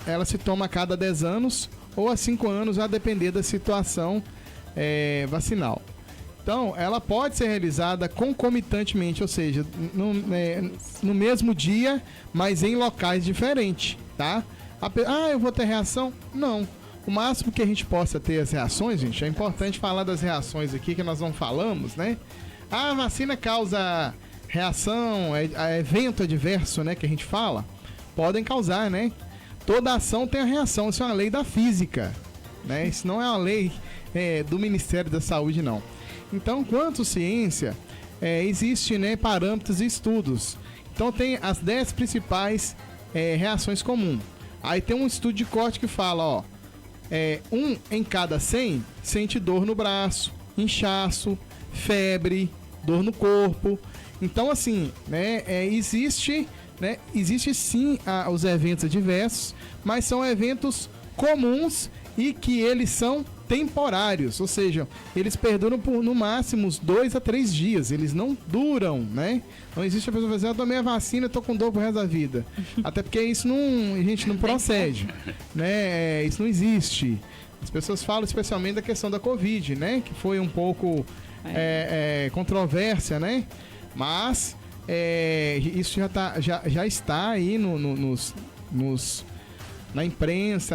ela se toma a cada 10 anos ou a 5 anos, a depender da situação vacinal. Então, ela pode ser realizada concomitantemente, ou seja, no mesmo dia, mas em locais diferentes, tá? Eu vou ter reação? Não. O máximo que a gente possa ter as reações, gente, é importante falar das reações aqui que nós não falamos, né? A vacina causa reação, evento adverso, né, que a gente fala, podem causar, né? Toda ação tem a reação, isso é uma lei da física, né? Isso não é uma lei do Ministério da Saúde, não. Então, quanto ciência, existe, né, parâmetros e estudos Então tem as 10 principais reações comuns. Aí tem um estudo de corte que fala, ó, 1 em cada 100 sente dor no braço, inchaço, febre, dor no corpo. Então, assim, né, existe sim os eventos adversos, mas são eventos comuns e que eles são temporários, ou seja, eles perduram por no máximo 2 a 3 dias, eles não duram, né? Não existe a pessoa fazer, eu tomei a vacina, eu tô com dor pro resto da vida. Até porque isso a gente não procede, né? Isso não existe. As pessoas falam especialmente da questão da Covid, né? Que foi um pouco controvérsia, né? Mas isso já está aí na imprensa,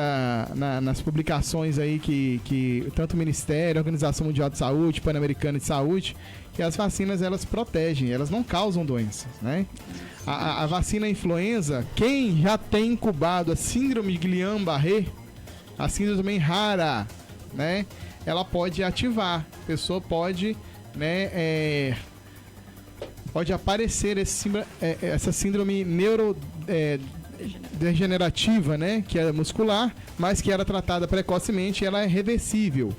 nas publicações aí que tanto o Ministério, a Organização Mundial de Saúde, Pan-Americana de Saúde, que as vacinas elas protegem, elas não causam doenças, né? A vacina influenza, quem já tem incubado a síndrome de Guillain-Barré, a síndrome rara, né? Ela pode ativar, a pessoa pode, né? Pode aparecer essa síndrome degenerativa, né, que é muscular, mas que era tratada precocemente, ela é reversível.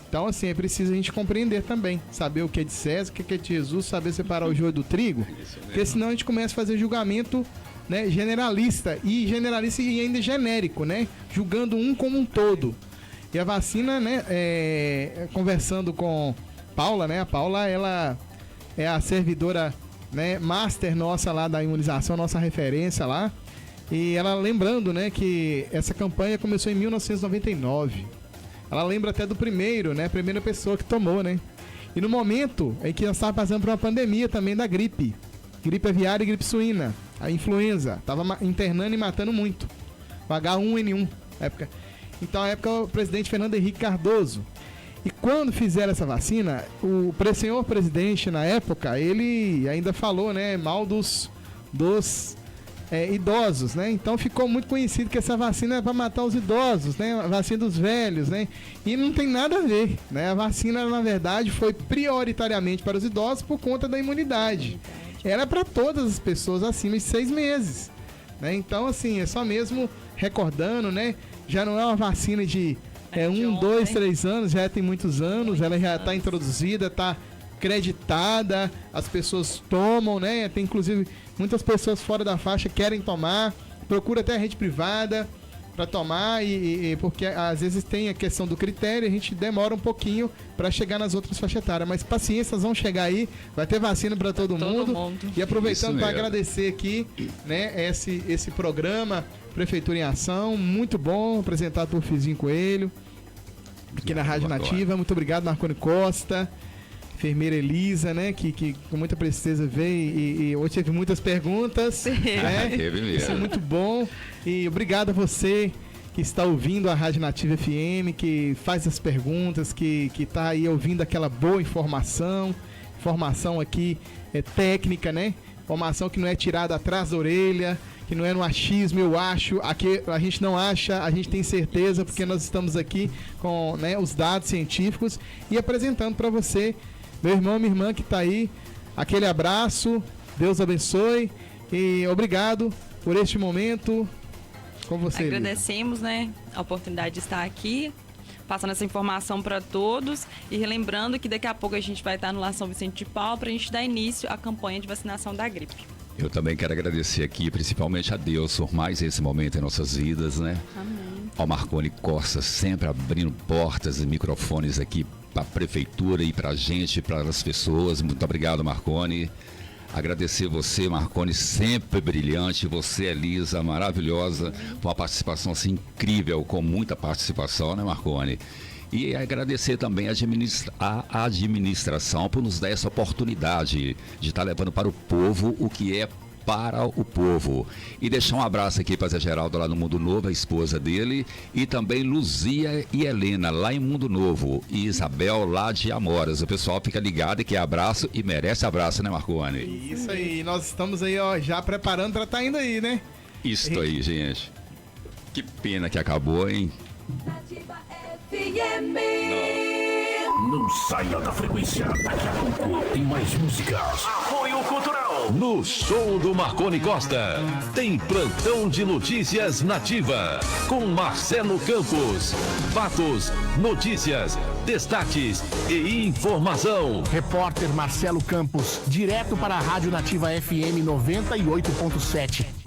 Então, assim, é preciso a gente compreender também, saber o que é de César, o que é de Jesus, saber separar o joio do trigo, porque senão a gente começa a fazer julgamento, né, generalista e ainda genérico, né, julgando um como um todo. E a vacina, né, conversando com Paula, né, a Paula, ela é a servidora, né, master nossa lá da imunização, nossa referência lá. E ela lembrando, né, que essa campanha começou em 1999. Ela lembra até do primeiro, né, a primeira pessoa que tomou, né. E no momento em que nós estávamos passando por uma pandemia também da gripe aviária e gripe suína, a influenza, estava internando e matando muito. O H1N1, época. Então, na época, o presidente Fernando Henrique Cardoso. E quando fizeram essa vacina, o senhor presidente, na época, ele ainda falou, né, mal dos idosos, né? Então ficou muito conhecido que essa vacina é para matar os idosos, né? A vacina dos velhos, né? E não tem nada a ver, né? A vacina, na verdade, foi prioritariamente para os idosos por conta da imunidade. Era para todas as pessoas acima de 6 meses, né? Então, assim, é só mesmo recordando, né? Já não é uma vacina de 1, 2, 3 anos, já tem muitos anos, ela já está introduzida, está creditada, as pessoas tomam, né? Tem inclusive muitas pessoas fora da faixa querem tomar, procura até a rede privada para tomar porque às vezes tem a questão do critério, a gente demora um pouquinho para chegar nas outras faixas etárias, mas paciência, vão chegar aí, vai ter vacina para todo mundo. E aproveitando para agradecer aqui, né, esse programa Prefeitura em Ação, muito bom, apresentado por Fizinho Coelho aqui na Rádio Nativa. Muito obrigado, Marconi Costa, enfermeira Elisa, né, que com muita presteza veio e hoje teve muitas perguntas, né? Teve mesmo. Isso é muito bom. E obrigado a você que está ouvindo a Rádio Nativa FM, que faz as perguntas, que está aí ouvindo aquela boa informação aqui técnica, né? Informação que não é tirada atrás da orelha, que não é no achismo, eu acho, aqui a gente não acha, a gente tem certeza, porque nós estamos aqui com, né, os dados científicos e apresentando para você, meu irmão, minha irmã que está aí, aquele abraço, Deus abençoe e obrigado por este momento com você. Agradecemos, né, a oportunidade de estar aqui, passando essa informação para todos e relembrando que daqui a pouco a gente vai estar no Lar São Vicente de Paulo para a gente dar início à campanha de vacinação da gripe. Eu também quero agradecer aqui, principalmente a Deus, por mais esse momento em nossas vidas, né? Amém. Ao Marconi Costa, sempre abrindo portas e microfones aqui para a prefeitura e para a gente, para as pessoas. Muito obrigado, Marconi. Agradecer você, Marconi, sempre brilhante. Você, Elisa, maravilhosa, com uma participação assim incrível, com muita participação, né, Marconi? E agradecer também a administração por nos dar essa oportunidade de estar levando para o povo o que é para o povo. E deixar um abraço aqui para Zé Geraldo lá no Mundo Novo, a esposa dele, e também Luzia e Helena lá em Mundo Novo, e Isabel lá de Amoras. O pessoal fica ligado e quer abraço e merece abraço, né, Marconi? Isso aí, nós estamos aí, ó, já preparando para estar indo aí, né? Isso aí, gente. Que pena que acabou, hein? FM. Não saia da frequência. Daqui a pouco tem mais músicas. Apoio cultural. No show do Marconi Costa, tem plantão de notícias nativa, com Marcelo Campos. Fatos, notícias, destaques e informação. Repórter Marcelo Campos, direto para a Rádio Nativa FM 98.7.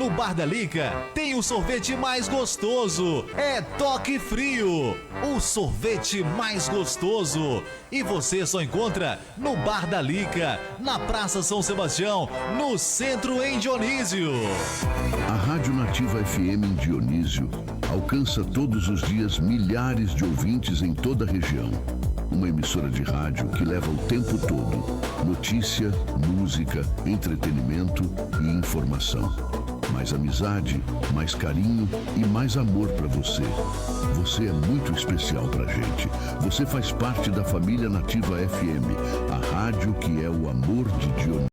No Bar da Lica tem o sorvete mais gostoso. É Toque Frio, o sorvete mais gostoso. E você só encontra no Bar da Lica, na Praça São Sebastião, no centro em Dionísio. A Rádio Nativa FM em Dionísio alcança todos os dias milhares de ouvintes em toda a região. Uma emissora de rádio que leva o tempo todo notícia, música, entretenimento e informação. Mais amizade, mais carinho e mais amor para você. Você é muito especial pra gente. Você faz parte da família Nativa FM, a rádio que é o amor de Dionísio.